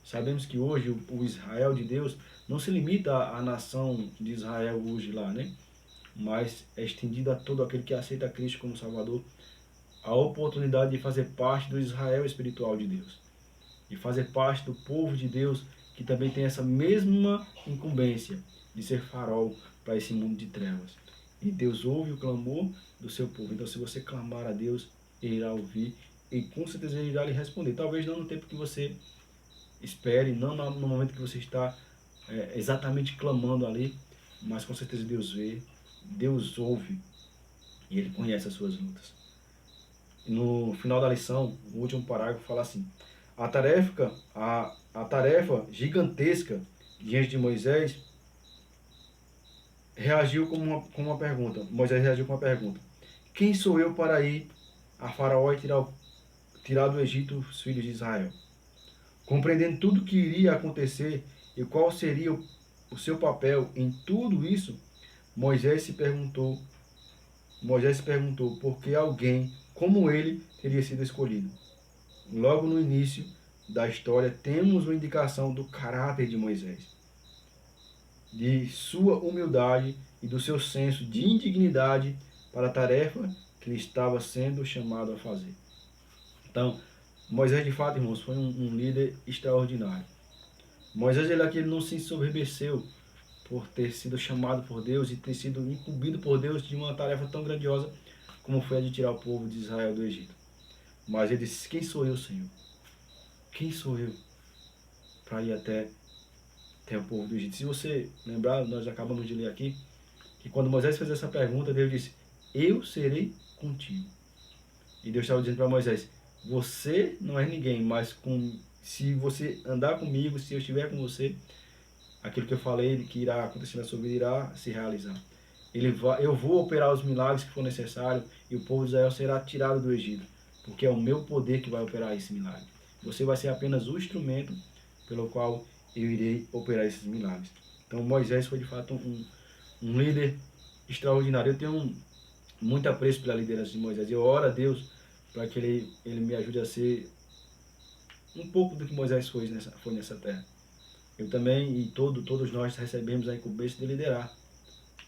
Speaker 1: Sabemos que hoje o Israel de Deus não se limita à nação de Israel hoje lá, né? Mas é estendida a todo aquele que aceita Cristo como Salvador a oportunidade de fazer parte do Israel espiritual de Deus e fazer parte do povo de Deus que também tem essa mesma incumbência de ser farol para esse mundo de trevas. E Deus ouve o clamor do seu povo. Então, se você clamar a Deus, Ele irá ouvir e com certeza Ele irá lhe responder. Talvez não no tempo que você espere, não no momento que você está exatamente clamando ali, mas com certeza Deus vê, Deus ouve e Ele conhece as suas lutas. No final da lição, o último parágrafo fala assim: a tarefa gigantesca diante de Moisés reagiu com uma pergunta. Moisés reagiu com uma pergunta: quem sou eu para ir a Faraó e tirar do Egito os filhos de Israel? Compreendendo tudo o que iria acontecer e qual seria o seu papel em tudo isso, Moisés se perguntou por que alguém como ele teria sido escolhido. Logo no início da história, temos uma indicação do caráter de Moisés, de sua humildade e do seu senso de indignidade para a tarefa que ele estava sendo chamado a fazer. Então, Moisés, de fato, irmãos, foi um líder extraordinário. Moisés, ele não se ensoberbeceu por ter sido chamado por Deus e ter sido incumbido por Deus de uma tarefa tão grandiosa como foi a de tirar o povo de Israel do Egito. Mas ele disse: quem sou eu, Senhor? Quem sou eu para ir até o povo do Egito? Se você lembrar, nós acabamos de ler aqui, que quando Moisés fez essa pergunta, Deus disse: eu serei contigo. E Deus estava dizendo para Moisés: você não é ninguém, mas se você andar comigo, se eu estiver com você, aquilo que eu falei que irá acontecer na sua vida irá se realizar. Eu vou operar os milagres que for necessário e o povo de Israel será tirado do Egito, porque é o meu poder que vai operar esse milagre. Você vai ser apenas o instrumento pelo qual eu irei operar esses milagres. Então Moisés foi de fato um líder extraordinário. Eu tenho muito apreço pela liderança de Moisés. Eu oro a Deus para que ele me ajude a ser um pouco do que Moisés foi nessa terra. Eu também e todos nós recebemos a incumbência de liderar.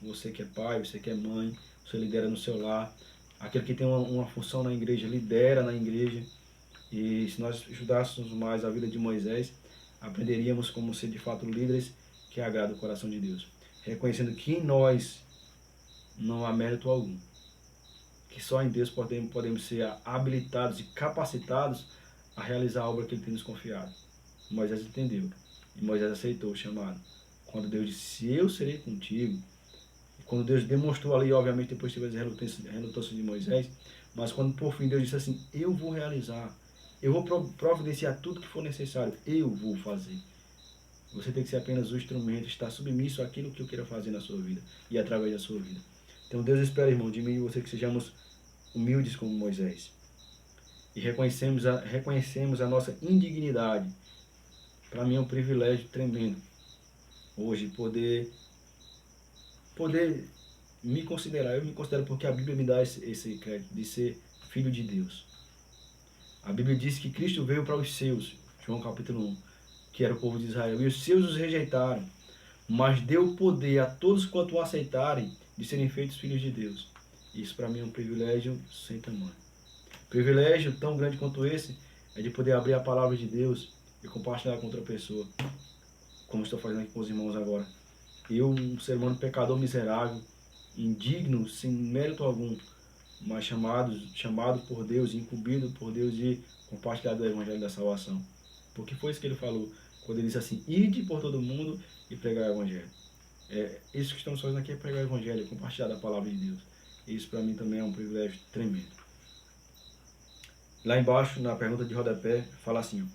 Speaker 1: Você que é pai, você que é mãe, você lidera no seu lar. Aquele que tem uma função na igreja, lidera na igreja. E se nós estudássemos mais a vida de Moisés, aprenderíamos como ser de fato líderes que agradam o coração de Deus. Reconhecendo que em nós não há mérito algum. Que só em Deus podemos ser habilitados e capacitados a realizar a obra que Ele tem nos confiado. Moisés entendeu. E Moisés aceitou o chamado. Quando Deus disse: eu serei contigo. E quando Deus demonstrou ali, obviamente depois teve as relutâncias de Moisés, mas quando por fim Deus disse assim: eu vou realizar, eu vou providenciar tudo que for necessário, eu vou fazer. Você tem que ser apenas o instrumento, estar submisso àquilo que eu quero fazer na sua vida e através da sua vida. Então Deus espera, irmão, de mim e você que sejamos humildes como Moisés. E reconhecemos a nossa indignidade. Para mim é um privilégio tremendo hoje poder me considerar. Eu me considero porque a Bíblia me dá esse crédito de ser filho de Deus. A Bíblia diz que Cristo veio para os seus, João capítulo 1, que era o povo de Israel, e os seus os rejeitaram, mas deu poder a todos quanto o aceitarem de serem feitos filhos de Deus. Isso para mim é um privilégio sem tamanho. Privilégio tão grande quanto esse é de poder abrir a palavra de Deus e compartilhar com outra pessoa, como estou fazendo aqui com os irmãos agora. Eu, um ser humano pecador miserável, indigno, sem mérito algum, mas chamado por Deus, incumbido por Deus de compartilhar do Evangelho da salvação. Porque foi isso que ele falou, quando ele disse assim: ide por todo mundo e pregar o Evangelho. Isso que estamos fazendo aqui é pregar o Evangelho, compartilhar da palavra de Deus. Isso para mim também é um privilégio tremendo. Lá embaixo, na pergunta de rodapé, fala assim: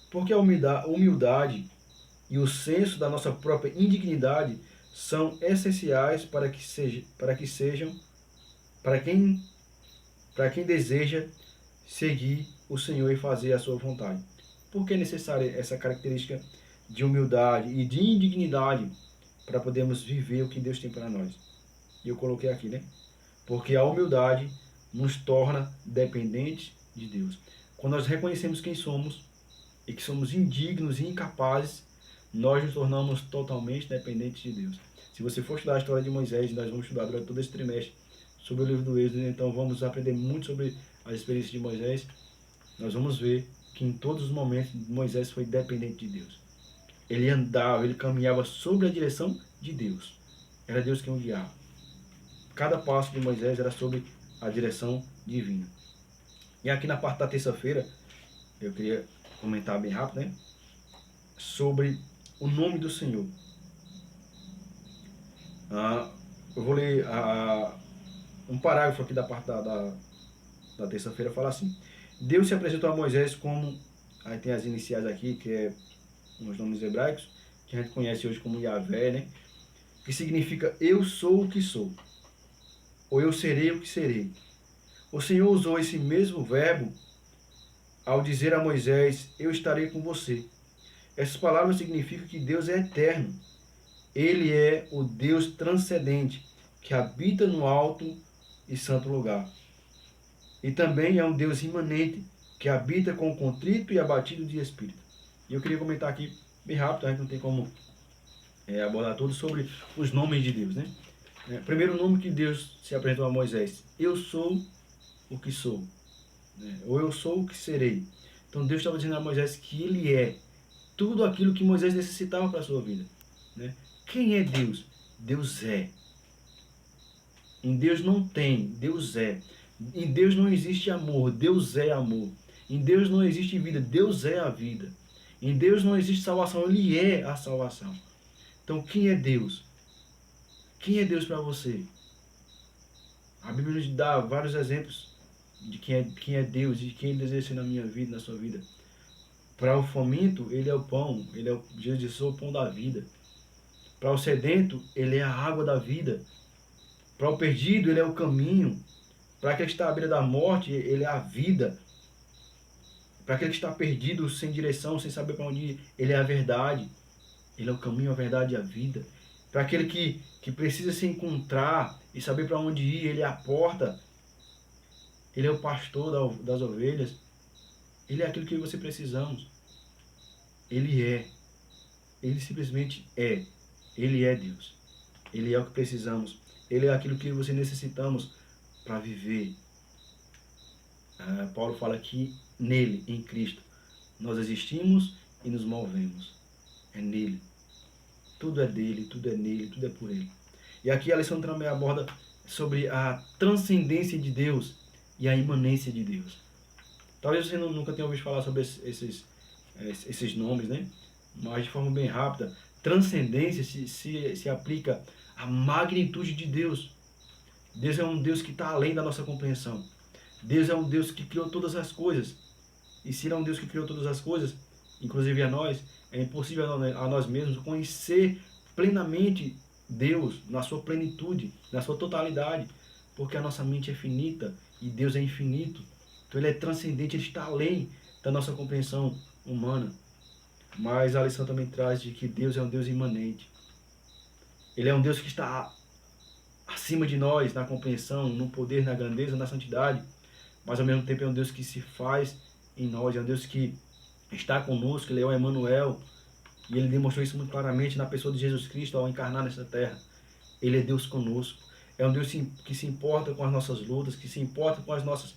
Speaker 1: porque a humildade e o senso da nossa própria indignidade são essenciais para quem deseja seguir o Senhor e fazer a sua vontade. Por que é necessária essa característica de humildade e de indignidade para podermos viver o que Deus tem para nós? E eu coloquei aqui, né? Porque a humildade nos torna dependentes de Deus. Quando nós reconhecemos quem somos e que somos indignos e incapazes, nós nos tornamos totalmente dependentes de Deus. Se você for estudar a história de Moisés, nós vamos estudar durante todo esse trimestre sobre o livro do Êxodo, então vamos aprender muito sobre as experiências de Moisés. Nós vamos ver que em todos os momentos Moisés foi dependente de Deus. Ele andava, ele caminhava sobre a direção de Deus. Era Deus quem o guiava. Cada passo de Moisés era sobre a direção divina. E aqui na parte da terça-feira, eu queria comentar bem rápido, né? Sobre o nome do Senhor. Eu vou ler um parágrafo aqui da parte da terça-feira, fala assim: Deus se apresentou a Moisés como, aí tem as iniciais aqui, que é uns nomes hebraicos, que a gente conhece hoje como Yahvé, né? Que significa eu sou o que sou, ou eu serei o que serei. O Senhor usou esse mesmo verbo ao dizer a Moisés, eu estarei com você. Essas palavras significam que Deus é eterno. Ele é o Deus transcendente, que habita no alto e santo lugar. E também é um Deus imanente, que habita com o contrito e abatido de espírito. E eu queria comentar aqui, bem rápido, a gente não tem como abordar tudo, sobre os nomes de Deus, né? Primeiro nome que Deus se apresentou a Moisés: eu sou o que sou, né? Ou eu sou o que serei. Então Deus estava dizendo a Moisés que ele é tudo aquilo que Moisés necessitava para a sua vida, né? Quem é Deus? Deus é. Em Deus não tem, Deus é. Em Deus não existe amor, Deus é amor. Em Deus não existe vida, Deus é a vida. Em Deus não existe salvação, Ele é a salvação. Então quem é Deus? Quem é Deus para você? A Bíblia nos dá vários exemplos de quem é Deus e de quem Ele deseja ser na minha vida, na sua vida. Para o faminto, Ele é o pão, Jesus disse, sou o pão da vida. Para o sedento, Ele é a água da vida. Para o perdido, Ele é o caminho. Para aquele que está à beira da morte, Ele é a vida. Para aquele que está perdido, sem direção, sem saber para onde ir, Ele é a verdade. Ele é o caminho, a verdade e a vida. Para aquele que precisa se encontrar e saber para onde ir, Ele é a porta. Ele é o pastor das ovelhas. Ele é aquilo que você precisamos. Ele é. Ele simplesmente é. Ele é Deus. Ele é o que precisamos. Ele é aquilo que você necessitamos para viver. Paulo fala que nele, em Cristo, nós existimos e nos movemos. É nele. Tudo é dele, tudo é nele, tudo é por ele. E aqui a Alessandra também aborda sobre a transcendência de Deus e a imanência de Deus. Talvez você nunca tenha ouvido falar sobre esses nomes, né? Mas de forma bem rápida, transcendência se aplica à magnitude de Deus. Deus é um Deus que está além da nossa compreensão. Deus é um Deus que criou todas as coisas. E se Ele é um Deus que criou todas as coisas, inclusive a nós, é impossível a nós mesmos conhecer plenamente Deus na sua plenitude, na sua totalidade, porque a nossa mente é finita e Deus é infinito. Então Ele é transcendente, Ele está além da nossa compreensão humana. Mas a lição também traz de que Deus é um Deus imanente. Ele é um Deus que está acima de nós na compreensão, no poder, na grandeza, na santidade, mas ao mesmo tempo é um Deus que se faz em nós, é um Deus que está conosco, Ele é o Emmanuel, e Ele demonstrou isso muito claramente na pessoa de Jesus Cristo ao encarnar nessa terra. Ele é Deus conosco, é um Deus que se importa com as nossas lutas, que se importa com as nossas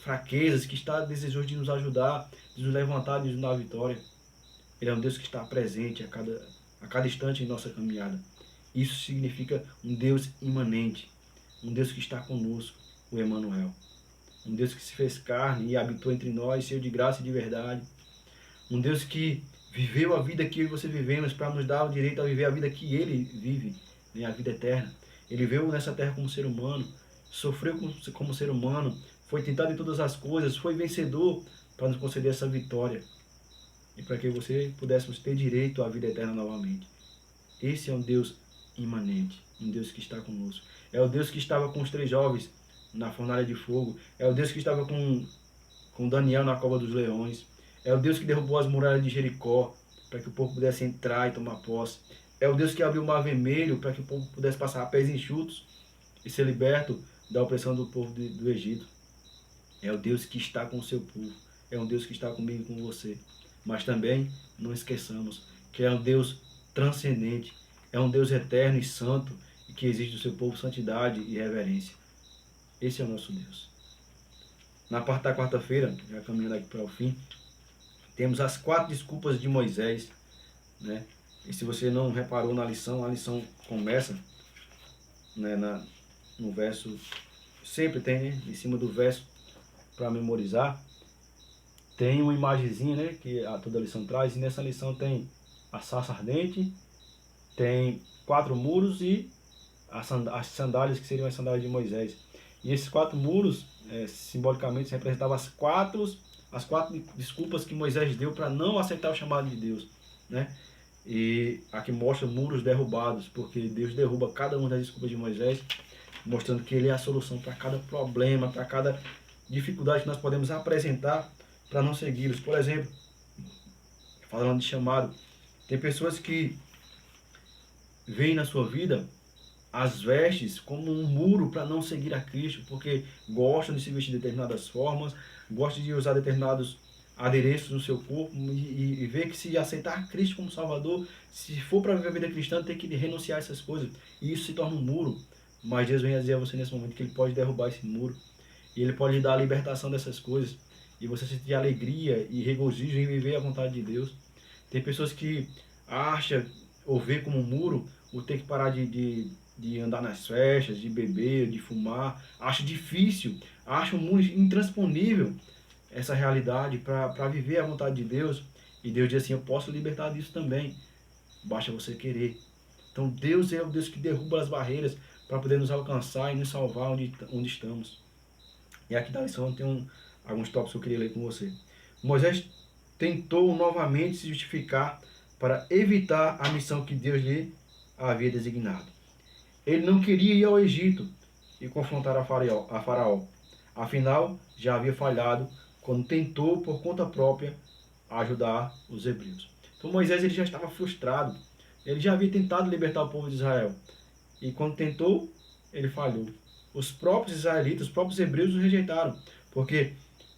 Speaker 1: fraquezas, que está desejoso de nos ajudar, de nos levantar, de nos dar a vitória. Ele é um Deus que está presente a cada instante em nossa caminhada. Isso significa um Deus imanente, um Deus que está conosco, o Emmanuel. Um Deus que se fez carne e habitou entre nós, cheio de graça e de verdade. Um Deus que viveu a vida que eu e você vivemos para nos dar o direito a viver a vida que Ele vive, né, a vida eterna. Ele veio nessa terra como ser humano, sofreu como ser humano, foi tentado em todas as coisas, foi vencedor para nos conceder essa vitória. E para que você pudéssemos ter direito à vida eterna novamente. Esse é um Deus imanente, um Deus que está conosco. É o Deus que estava com os 3 jovens na fornalha de fogo. É o Deus que estava com Daniel na cova dos leões. É o Deus que derrubou as muralhas de Jericó para que o povo pudesse entrar e tomar posse. É o Deus que abriu o mar vermelho para que o povo pudesse passar a pés enxutos e ser liberto da opressão do povo do Egito. É o Deus que está com o seu povo. É um Deus que está comigo e com você. Mas também não esqueçamos que é um Deus transcendente. É um Deus eterno e santo e que exige do seu povo santidade e reverência. Esse é o nosso Deus. Na parte da quarta-feira, já caminhando aqui para o fim, temos as 4 desculpas de Moisés, né? E se você não reparou na lição, a lição começa, né, no verso, sempre tem, né, em cima do verso para memorizar, tem uma imagenzinha, né, que toda lição traz, e nessa lição tem a sarça ardente, tem 4 muros e as sandálias, que seriam as sandálias de Moisés. E esses 4 muros, simbolicamente, representavam as quatro desculpas que Moisés deu para não aceitar o chamado de Deus, né? E aqui mostra muros derrubados, porque Deus derruba cada uma das desculpas de Moisés, mostrando que Ele é a solução para cada problema, para cada dificuldade que nós podemos apresentar para não segui-los. Por exemplo, falando de chamado, tem pessoas que veem na sua vida as vestes como um muro para não seguir a Cristo, porque gostam de se vestir de determinadas formas, gostam de usar determinados adereços no seu corpo e vê que se aceitar Cristo como Salvador, se for para viver a vida cristã, tem que renunciar a essas coisas. E isso se torna um muro. Mas Deus vem a dizer a você nesse momento que Ele pode derrubar esse muro. E Ele pode lhe dar a libertação dessas coisas. E você sentir alegria e regozijo em viver a vontade de Deus. Tem pessoas que acham ou vê como um muro o ter que parar de andar nas festas, de beber, de fumar. Acho difícil, acho muito intransponível essa realidade para viver a vontade de Deus. E Deus diz assim, eu posso libertar disso também, basta você querer. Então Deus é o Deus que derruba as barreiras para poder nos alcançar e nos salvar onde estamos. E aqui da lição tem alguns tópicos que eu queria ler com você. Moisés tentou novamente se justificar para evitar a missão que Deus lhe havia designado. Ele não queria ir ao Egito e confrontar a Faraó. Afinal, já havia falhado quando tentou, por conta própria, ajudar os hebreus. Então Moisés ele já estava frustrado. Ele já havia tentado libertar o povo de Israel. E quando tentou, ele falhou. Os próprios israelitas, os próprios hebreus o rejeitaram. Porque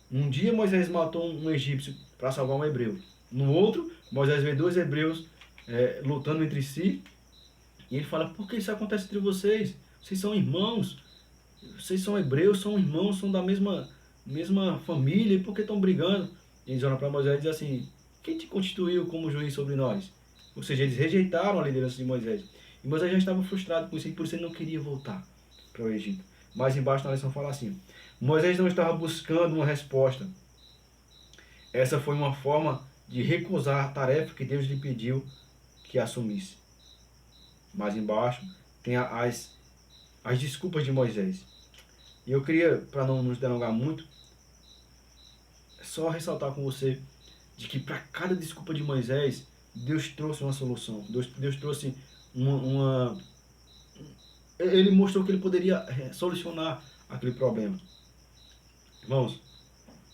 Speaker 1: um dia Moisés matou um egípcio para salvar um hebreu. No outro, Moisés vê 2 hebreus lutando entre si. E ele fala, por que isso acontece entre vocês? Vocês são irmãos. Vocês são hebreus, são irmãos, são da mesma família. E por que estão brigando? E eles olham para Moisés e dizem assim, quem te constituiu como juiz sobre nós? Ou seja, eles rejeitaram a liderança de Moisés. E Moisés já estava frustrado com isso, e por isso ele não queria voltar para o Egito. Mais embaixo na lição fala assim, Moisés não estava buscando uma resposta. Essa foi uma forma de recusar a tarefa que Deus lhe pediu que assumisse. Mais embaixo tem as desculpas de Moisés. E eu queria, para não nos delongar muito, só ressaltar com você de que para cada desculpa de Moisés, Deus trouxe uma solução. Deus trouxe Ele mostrou que ele poderia solucionar aquele problema. Irmãos,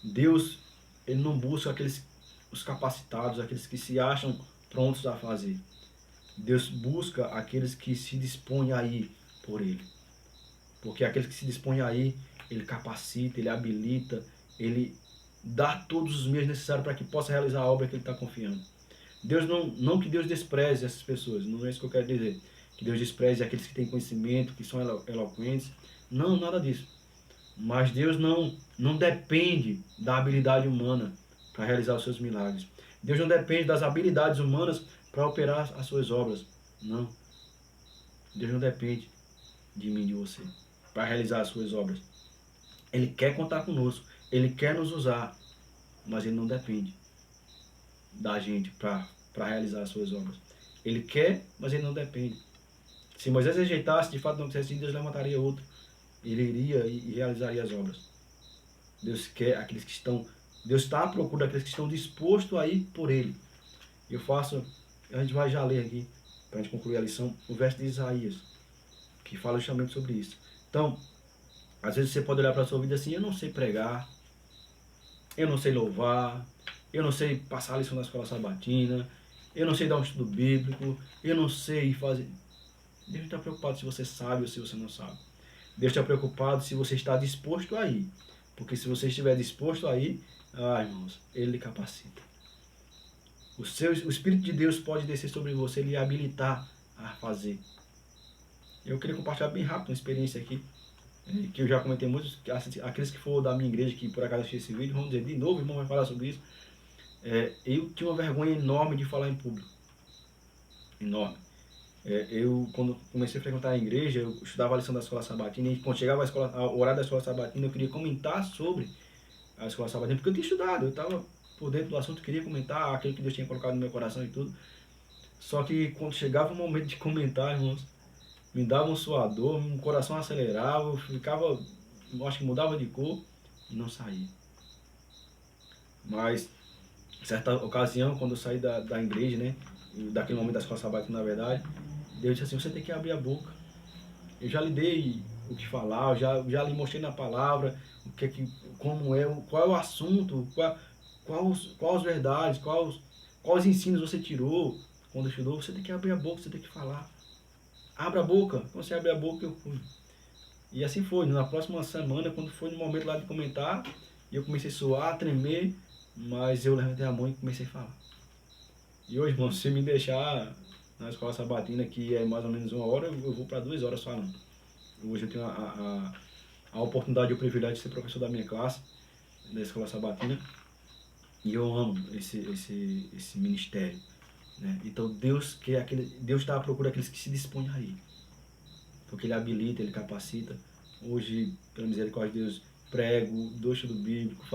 Speaker 1: Deus ele não busca os capacitados, aqueles que se acham prontos a fazer. Deus busca aqueles que se dispõem a ir por Ele. Porque aqueles que se dispõem a ir, Ele capacita, Ele habilita, Ele dá todos os meios necessários para que possa realizar a obra que Ele está confiando. Deus não que Deus despreze essas pessoas, não é isso que eu quero dizer. Que Deus despreze aqueles que têm conhecimento, que são eloquentes. Não, nada disso. Mas Deus não depende da habilidade humana para realizar os seus milagres. Deus não depende das habilidades humanas para operar as suas obras. Não. Deus não depende de mim, de você, para realizar as suas obras. Ele quer contar conosco. Ele quer nos usar. Mas Ele não depende da gente para realizar as suas obras. Ele quer, mas Ele não depende. Se Moisés rejeitasse, de fato não quisesse, Deus levantaria outro. Ele iria e realizaria as obras. Deus quer aqueles que estão... Deus está à procura daqueles que estão dispostos a ir por Ele. A gente vai já ler aqui, para a gente concluir a lição, o verso de Isaías, que fala justamente sobre isso. Então, às vezes você pode olhar para a sua vida assim, eu não sei pregar, eu não sei louvar, eu não sei passar a lição na escola sabatina, eu não sei dar um estudo bíblico, eu não sei fazer... Deus não está preocupado se você sabe ou se você não sabe. Deus está preocupado se você está disposto a ir. Porque se você estiver disposto a ir, irmãos, Ele lhe capacita. O Espírito de Deus pode descer sobre você e lhe habilitar a fazer. Eu queria compartilhar bem rápido uma experiência aqui, que eu já comentei muitos, aqueles que foram da minha igreja, que por acaso assistiram esse vídeo, vão dizer de novo, irmão vai falar sobre isso. Eu tinha uma vergonha enorme de falar em público. Enorme. Eu, quando comecei a frequentar a igreja, eu estudava a lição da escola sabatina, e quando chegava ao horário da escola sabatina, eu queria comentar sobre a escola sabatina, porque eu tinha estudado, eu estava por dentro do assunto, queria comentar aquilo que Deus tinha colocado no meu coração e tudo. Só que quando chegava o momento de comentar, irmãos, me dava um suador, um coração acelerava, eu ficava, eu acho que mudava de cor e não saía. Mas, certa ocasião, quando eu saí da igreja, né, daquele momento da escola sabatina, na verdade, Deus disse assim, você tem que abrir a boca. Eu já lhe dei o que falar, eu já lhe mostrei na palavra o que é que, como é, qual é o assunto, quais as verdades, quais ensinos você tirou quando estudou. Você tem que abrir a boca, você tem que falar. Abra a boca. Quando você abrir a boca, eu fui. E assim foi. Na próxima semana, quando foi no momento lá de comentar, eu comecei a suar, a tremer, mas eu levantei a mão e comecei a falar. E hoje, irmão, se me deixar na escola sabatina, que é mais ou menos 1 hora, eu vou para 2 horas falando. Hoje eu tenho a oportunidade e o privilégio de ser professor da minha classe, da escola sabatina, e eu amo esse ministério. Né? Então Deus está à procura daqueles que se dispõem a ir. Porque Ele habilita, Ele capacita. Hoje, pela misericórdia de Deus, prego, dou estudo bíblico,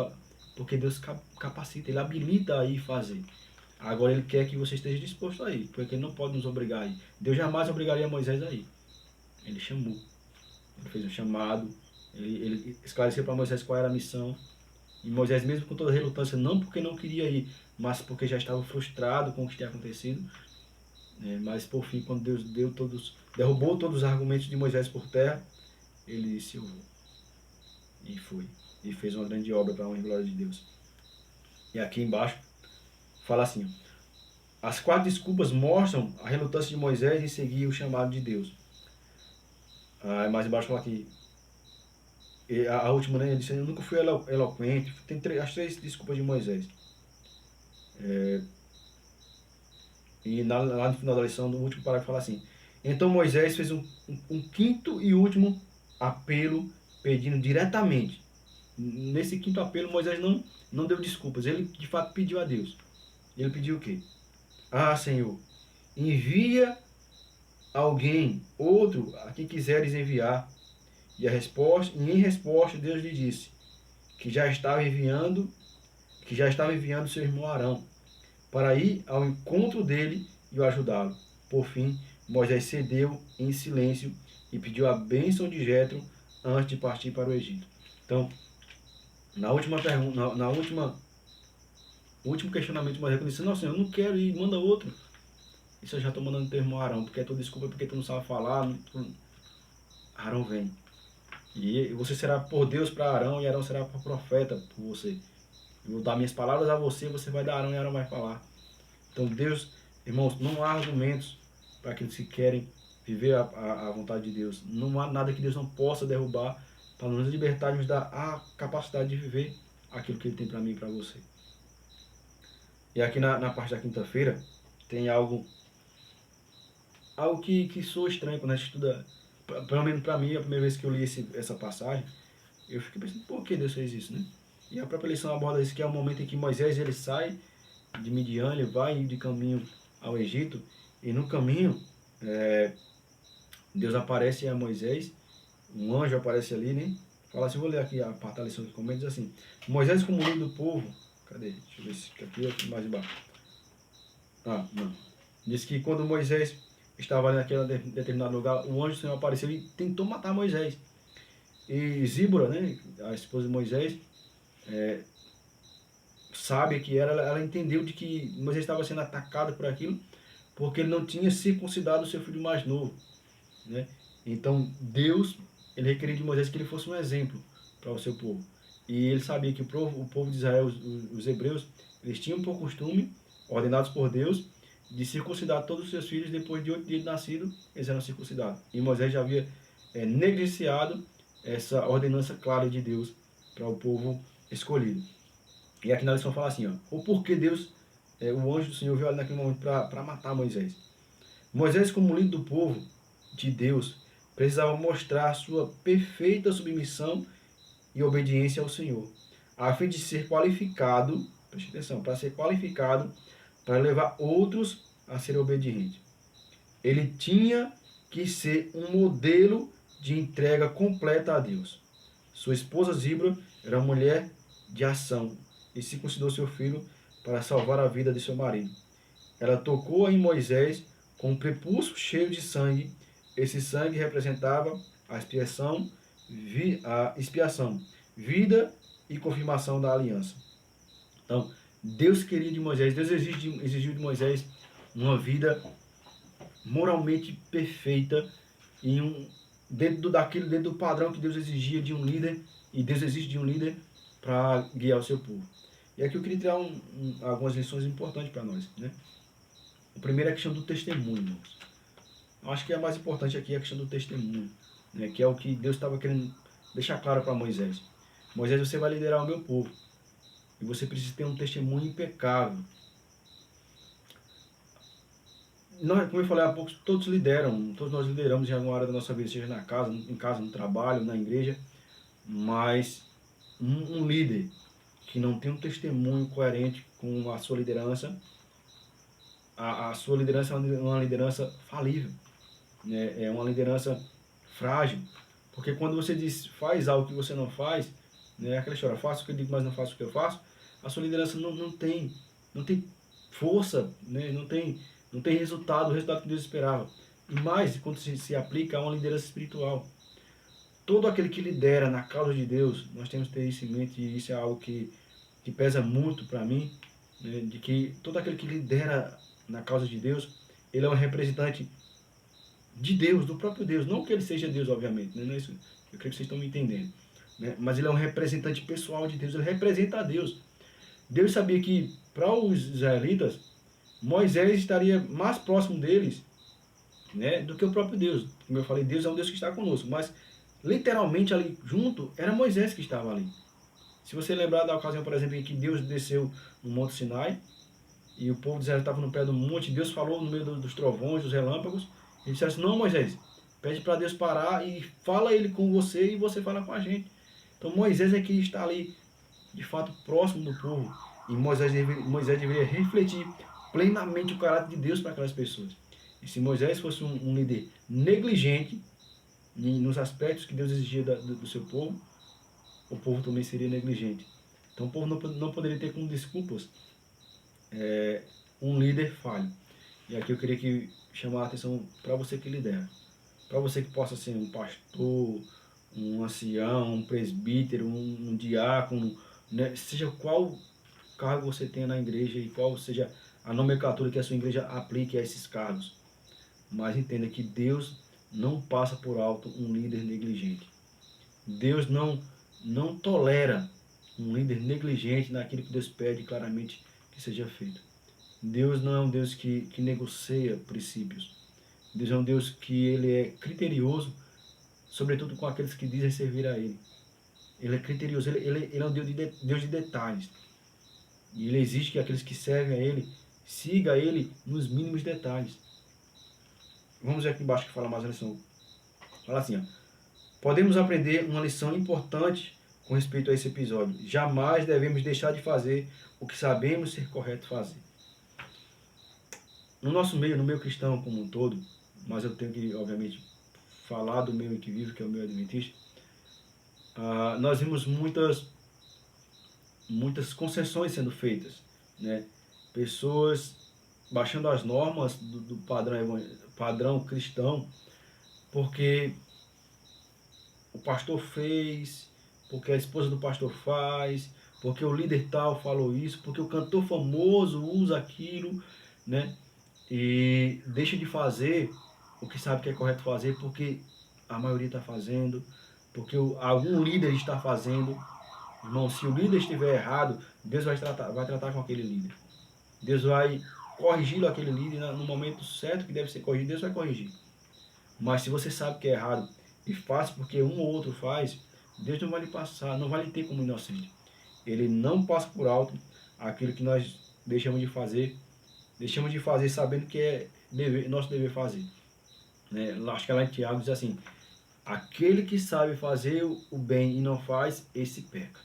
Speaker 1: porque Deus capacita, Ele habilita a ir fazer. Agora Ele quer que você esteja disposto a ir, porque Ele não pode nos obrigar a ir. Deus jamais obrigaria Moisés a ir. Ele chamou. Ele fez um chamado, ele esclareceu para Moisés qual era a missão. E Moisés, mesmo com toda a relutância, não porque não queria ir, mas porque já estava frustrado com o que tinha acontecido. Mas por fim, quando Deus derrubou todos os argumentos de Moisés por terra, ele disse: eu vou. E foi. E fez uma grande obra para a honra e glória de Deus. E aqui embaixo fala assim: as 4 desculpas mostram a relutância de Moisés em seguir o chamado de Deus. Mais embaixo fala aqui: a última, né, ele disse: eu nunca fui eloquente. Tem as 3 desculpas de Moisés. E lá no final da lição, no último parágrafo, fala assim: então Moisés fez um quinto e último apelo, pedindo diretamente. Nesse quinto apelo, Moisés não deu desculpas, ele de fato pediu a Deus. Ele pediu o quê? Senhor, envia alguém, outro, a quem quiseres enviar. E em resposta, Deus lhe disse que já estava enviando seu irmão Arão para ir ao encontro dele e o ajudá-lo. Por fim, Moisés cedeu em silêncio e pediu a bênção de Jetro antes de partir para o Egito. Então, na última pergunta, último questionamento de Moisés, disse: não, Senhor, eu não quero ir, manda outro. Isso eu já estou mandando teu irmão Arão, porque é tua desculpa, porque tu não sabe falar. Arão vem. E você será por Deus para Arão, e Arão será por profeta por você. Eu vou dar minhas palavras a você, você vai dar Arão e Arão vai falar. Então Deus, irmãos, não há argumentos para aqueles que querem viver a vontade de Deus. Não há nada que Deus não possa derrubar para nos libertar e nos dar a capacidade de viver aquilo que Ele tem para mim e para você. E aqui na parte da quinta-feira tem algo que soa estranho quando a gente estuda. Pelo menos para mim, a primeira vez que eu li essa passagem, eu fiquei pensando, por que Deus fez isso, né? E a própria lição aborda isso, que é o momento em que Moisés ele sai de Midian, ele vai de caminho ao Egito, e no caminho Deus aparece a Moisés, um anjo aparece ali, né? Fala assim, vou ler aqui a parte da lição que comenta, diz assim: Moisés, como líder do povo, cadê? Deixa eu ver se aqui ou mais embaixo. Não. Diz que quando Moisés estava ali naquele determinado lugar, o anjo do Senhor apareceu e tentou matar Moisés. E Zíbora, né, a esposa de Moisés, sábia que era, ela entendeu de que Moisés estava sendo atacado por aquilo, porque ele não tinha circuncidado o seu filho mais novo. Né? Então Deus, ele requeria de Moisés que ele fosse um exemplo para o seu povo. E ele sabia que o povo de Israel, os hebreus, eles tinham por costume, ordenados por Deus, de circuncidar todos os seus filhos depois de 8 dias de nascido, eles eram circuncidados. E Moisés já havia negligenciado essa ordenança clara de Deus para o povo escolhido. E aqui na lição fala assim, ó, o porquê Deus, o anjo do Senhor veio ali naquele momento para matar Moisés. Moisés, como líder do povo de Deus, precisava mostrar sua perfeita submissão e obediência ao Senhor, a fim de ser qualificado, preste atenção, para ser qualificado para levar outros a ser obedientes. Ele tinha que ser um modelo de entrega completa a Deus. Sua esposa Zibra era uma mulher de ação e se considerou seu filho para salvar a vida de seu marido. Ela tocou em Moisés com um prepúcio cheio de sangue. Esse sangue representava a expiação, vida e confirmação da aliança. Então, Deus queria de Moisés, Deus exigiu de Moisés uma vida moralmente perfeita e dentro do padrão que Deus exigia de um líder, e Deus exige de um líder para guiar o seu povo. E aqui eu queria tirar algumas lições importantes para nós, né? O primeiro é a questão do testemunho, irmãos. Eu acho que a mais importante aqui é a questão do testemunho, né? Que é o que Deus estava querendo deixar claro para Moisés. Moisés, você vai liderar o meu povo. E você precisa ter um testemunho impecável. Nós, como eu falei há pouco, todos nós lideramos em alguma área da nossa vida, seja em casa, no trabalho, na igreja. Mas um líder que não tem um testemunho coerente com a sua liderança, a sua liderança é uma liderança falível, né? É uma liderança frágil, porque quando você diz faz algo que você não faz, né? Aquela história, faço o que eu digo, mas não faço o que eu faço, a sua liderança não tem força, né? não tem resultado, o resultado que Deus esperava. E mais, quando se aplica a uma liderança espiritual. Todo aquele que lidera na causa de Deus, nós temos que ter isso em mente, e isso é algo que pesa muito para mim, né? De que todo aquele que lidera na causa de Deus, ele é um representante de Deus, do próprio Deus. Não que ele seja Deus, obviamente, né? Não é isso, eu creio que vocês estão me entendendo, né? Mas ele é um representante pessoal de Deus, ele representa a Deus. Deus sabia que para os israelitas, Moisés estaria mais próximo deles, né, do que o próprio Deus. Como eu falei, Deus é um Deus que está conosco, mas literalmente ali junto era Moisés que estava ali. Se você lembrar da ocasião, por exemplo, em que Deus desceu no Monte Sinai e o povo de Israel estava no pé do monte, Deus falou no meio dos trovões, dos relâmpagos, ele disse assim, não, Moisés, pede para Deus parar e fala ele com você e você fala com a gente. Então Moisés é que está ali, de fato, próximo do povo, e Moisés deveria refletir plenamente o caráter de Deus para aquelas pessoas. E se Moisés fosse um líder negligente nos aspectos que Deus exigia do seu povo, o povo também seria negligente. Então o povo não poderia ter como desculpas um líder falho. E aqui eu queria chamar a atenção para você que lidera. Para você que possa ser um pastor, um ancião, um presbítero, um diácono, né? Seja qual cargo você tenha na igreja e qual seja a nomenclatura que a sua igreja aplique a esses cargos. Mas entenda que Deus não passa por alto um líder negligente. Deus não tolera um líder negligente naquilo que Deus pede claramente que seja feito. Deus não é um Deus que negocia princípios. Deus é um Deus que ele é criterioso, sobretudo com aqueles que dizem servir a Ele. Ele é criterioso, ele é um Deus de detalhes. E Ele exige que aqueles que servem a Ele sigam a Ele nos mínimos detalhes. Vamos ver aqui embaixo que fala mais a lição. Fala assim, ó. Podemos aprender uma lição importante com respeito a esse episódio. Jamais devemos deixar de fazer o que sabemos ser correto fazer. No nosso meio, no meio cristão como um todo, mas eu tenho que, obviamente, falar do meio em que vivo, que é o meio adventista, nós vimos muitas concessões sendo feitas, né? Pessoas baixando as normas do padrão cristão, porque o pastor fez, porque a esposa do pastor faz, porque o líder tal falou isso, porque o cantor famoso usa aquilo, né? E deixa de fazer o que sabe que é correto fazer, porque a maioria está fazendo, porque algum líder está fazendo. Irmão, se o líder estiver errado, Deus vai tratar com aquele líder. Deus vai corrigi-lo, aquele líder, no momento certo que deve ser corrigido, Deus vai corrigir. Mas se você sabe que é errado, e faz porque um ou outro faz, Deus não vai lhe passar, não vai lhe ter como inocente. Ele não passa por alto aquilo que nós deixamos de fazer sabendo que é nosso dever fazer. Né? Acho que lá em Tiago diz assim, aquele que sabe fazer o bem e não faz, esse peca.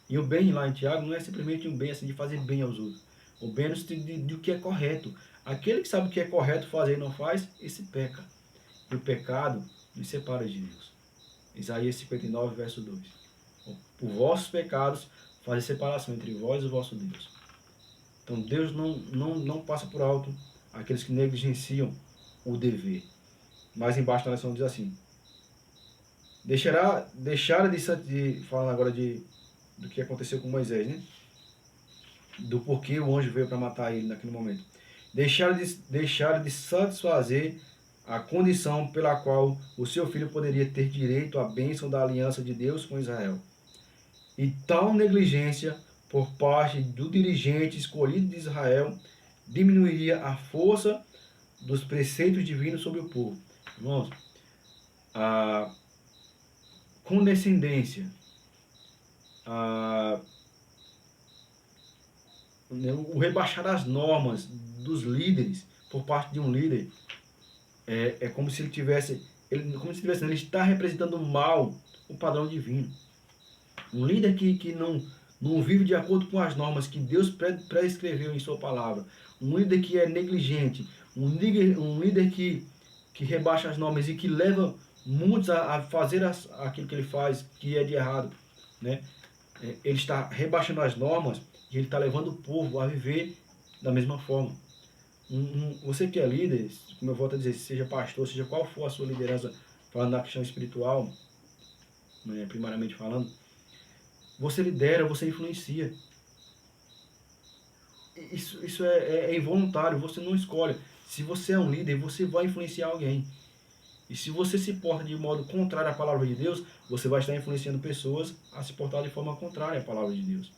Speaker 1: E o bem lá em Tiago não é simplesmente um bem assim de fazer bem aos outros. O bem é no sentido de o que é correto. Aquele que sabe o que é correto fazer e não faz, esse peca. E o pecado nos separa de Deus. Isaías 59, verso 2. Por vossos pecados fazem separação entre vós e o vosso Deus. Então Deus não passa por alto aqueles que negligenciam o dever. Mais embaixo na lição diz assim, falando agora do que aconteceu com Moisés, né? Do porquê o anjo veio para matar ele naquele momento. Deixaram de satisfazer a condição pela qual o seu filho poderia ter direito à bênção da aliança de Deus com Israel. E tal negligência por parte do dirigente escolhido de Israel diminuiria a força dos preceitos divinos sobre o povo. Irmãos, a condescendência, o rebaixar as normas dos líderes por parte de um líder é como se ele tivesse, ele está representando mal o padrão divino. Um líder que não vive de acordo com as normas que Deus prescreveu em sua palavra, um líder que é negligente, um líder que rebaixa as normas e que leva muitos a fazer aquilo que ele faz, que é de errado, né? Ele está rebaixando as normas e ele está levando o povo a viver da mesma forma. Você que é líder, como eu volto a dizer, seja pastor, seja qual for a sua liderança, falando na questão espiritual, né, primariamente falando, você lidera, você influencia. Isso é involuntário, você não escolhe. Se você é um líder, você vai influenciar alguém. E se você se porta de modo contrário à palavra de Deus, você vai estar influenciando pessoas a se portar de forma contrária à palavra de Deus.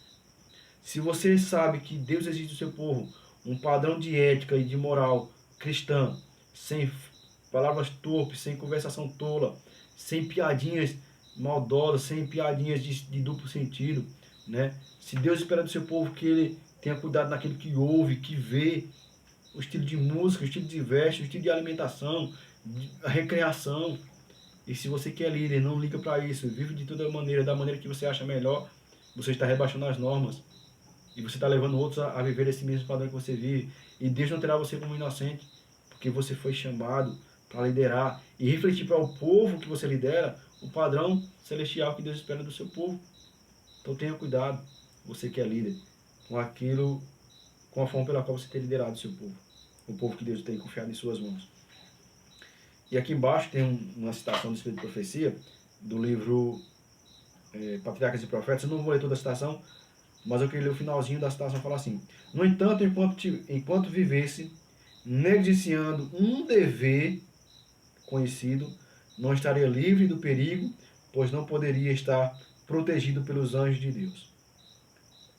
Speaker 1: Se você sabe que Deus exige do seu povo um padrão de ética e de moral cristã, sem palavras torpes, sem conversação tola, sem piadinhas maldosas, sem piadinhas de duplo sentido, né? Se Deus espera do seu povo que ele tenha cuidado naquilo que ouve, que vê, o estilo de música, o estilo de veste, o estilo de alimentação, a recreação. E se você que é líder não liga para isso, vive de toda maneira, da maneira que você acha melhor, você está rebaixando as normas. E você está levando outros a viver esse mesmo padrão que você vive. E Deus não terá você como inocente, porque você foi chamado para liderar e refletir para o povo que você lidera o padrão celestial que Deus espera do seu povo. Então tenha cuidado, você que é líder, com a forma pela qual você tem liderado o seu povo. O povo que Deus tem confiado em suas mãos. E aqui embaixo tem uma citação do Espírito de Profecia, do livro Patriarcas e Profetas. Eu não vou ler toda a citação, mas eu queria ler o finalzinho da citação, falar assim: no entanto, enquanto vivesse negligenciando um dever conhecido, não estaria livre do perigo, pois não poderia estar protegido pelos anjos de Deus.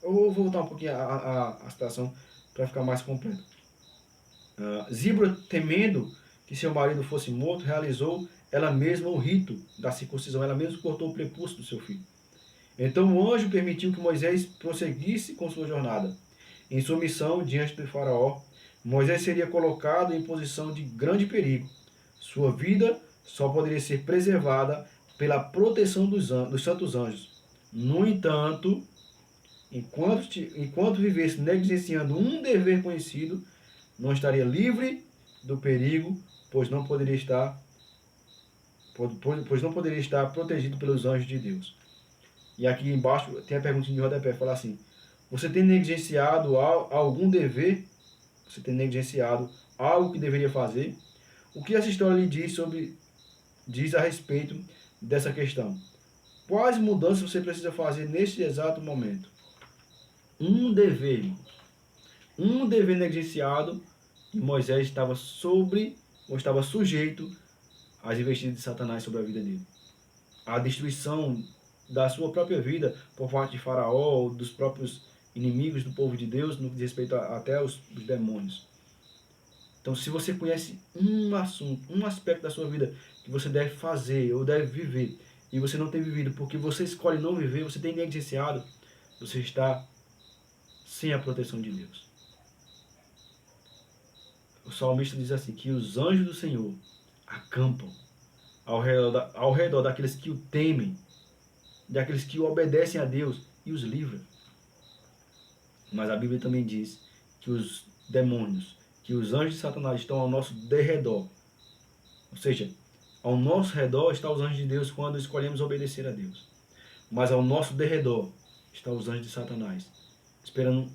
Speaker 1: Eu vou voltar um pouquinho a citação para ficar mais completa. Zíbora, temendo que seu marido fosse morto, realizou ela mesma o rito da circuncisão, ela mesma cortou o prepúcio do seu filho. Então o anjo permitiu que Moisés prosseguisse com sua jornada. Em sua missão diante do faraó, Moisés seria colocado em posição de grande perigo. Sua vida só poderia ser preservada pela proteção dos santos anjos. No entanto, enquanto vivesse negligenciando um dever conhecido, não estaria livre do perigo, pois não poderia estar protegido pelos anjos de Deus. E aqui embaixo tem a perguntinha de rodapé, fala assim: você tem negligenciado algum dever? Você tem negligenciado algo que deveria fazer? O que essa história lhe diz a respeito dessa questão? Quais mudanças você precisa fazer neste exato momento? Um dever negligenciado, e Moisés estava estava sujeito às investidas de Satanás sobre a vida dele. A destruição da sua própria vida por parte de Faraó, dos próprios inimigos do povo de Deus, no que diz respeito até os demônios. Então, se você conhece um assunto, um aspecto da sua vida que você deve fazer ou deve viver, e você não tem vivido porque você escolhe não viver, você tem negligenciado, você está sem a proteção de Deus. O salmista diz assim, que os anjos do Senhor acampam ao redor daqueles que o temem, daqueles que obedecem a Deus e os livra. Mas a Bíblia também diz que os demônios, que os anjos de Satanás estão ao nosso derredor. Ou seja, ao nosso redor estão os anjos de Deus quando escolhemos obedecer a Deus. Mas ao nosso derredor estão os anjos de Satanás, esperando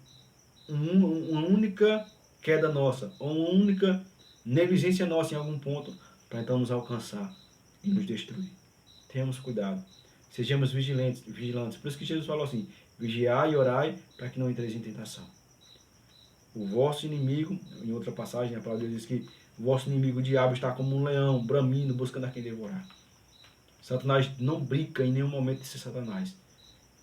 Speaker 1: uma única queda nossa, ou uma única negligência nossa em algum ponto, para então nos alcançar e nos destruir. Tenhamos cuidado. Sejamos vigilantes. Por isso que Jesus falou assim, vigiai e orai para que não entreis em tentação. O vosso inimigo, em outra passagem, a palavra de Deus diz que o vosso inimigo, o diabo, está como um leão, bramindo, buscando a quem devorar. Satanás não brinca em nenhum momento de ser Satanás.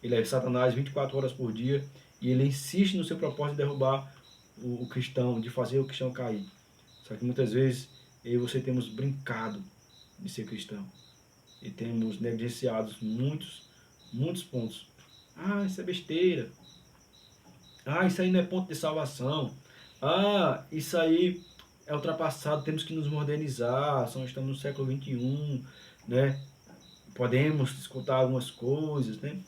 Speaker 1: Ele é Satanás 24 horas por dia e ele insiste no seu propósito de derrubar o cristão, de fazer o cristão cair. Só que muitas vezes eu e você temos brincado de ser cristão e temos negligenciado muitos pontos. Ah, isso é besteira. Ah, isso aí não é ponto de salvação. Ah, isso aí é ultrapassado, temos que nos modernizar, estamos no século XXI, né? Podemos escutar algumas coisas, né?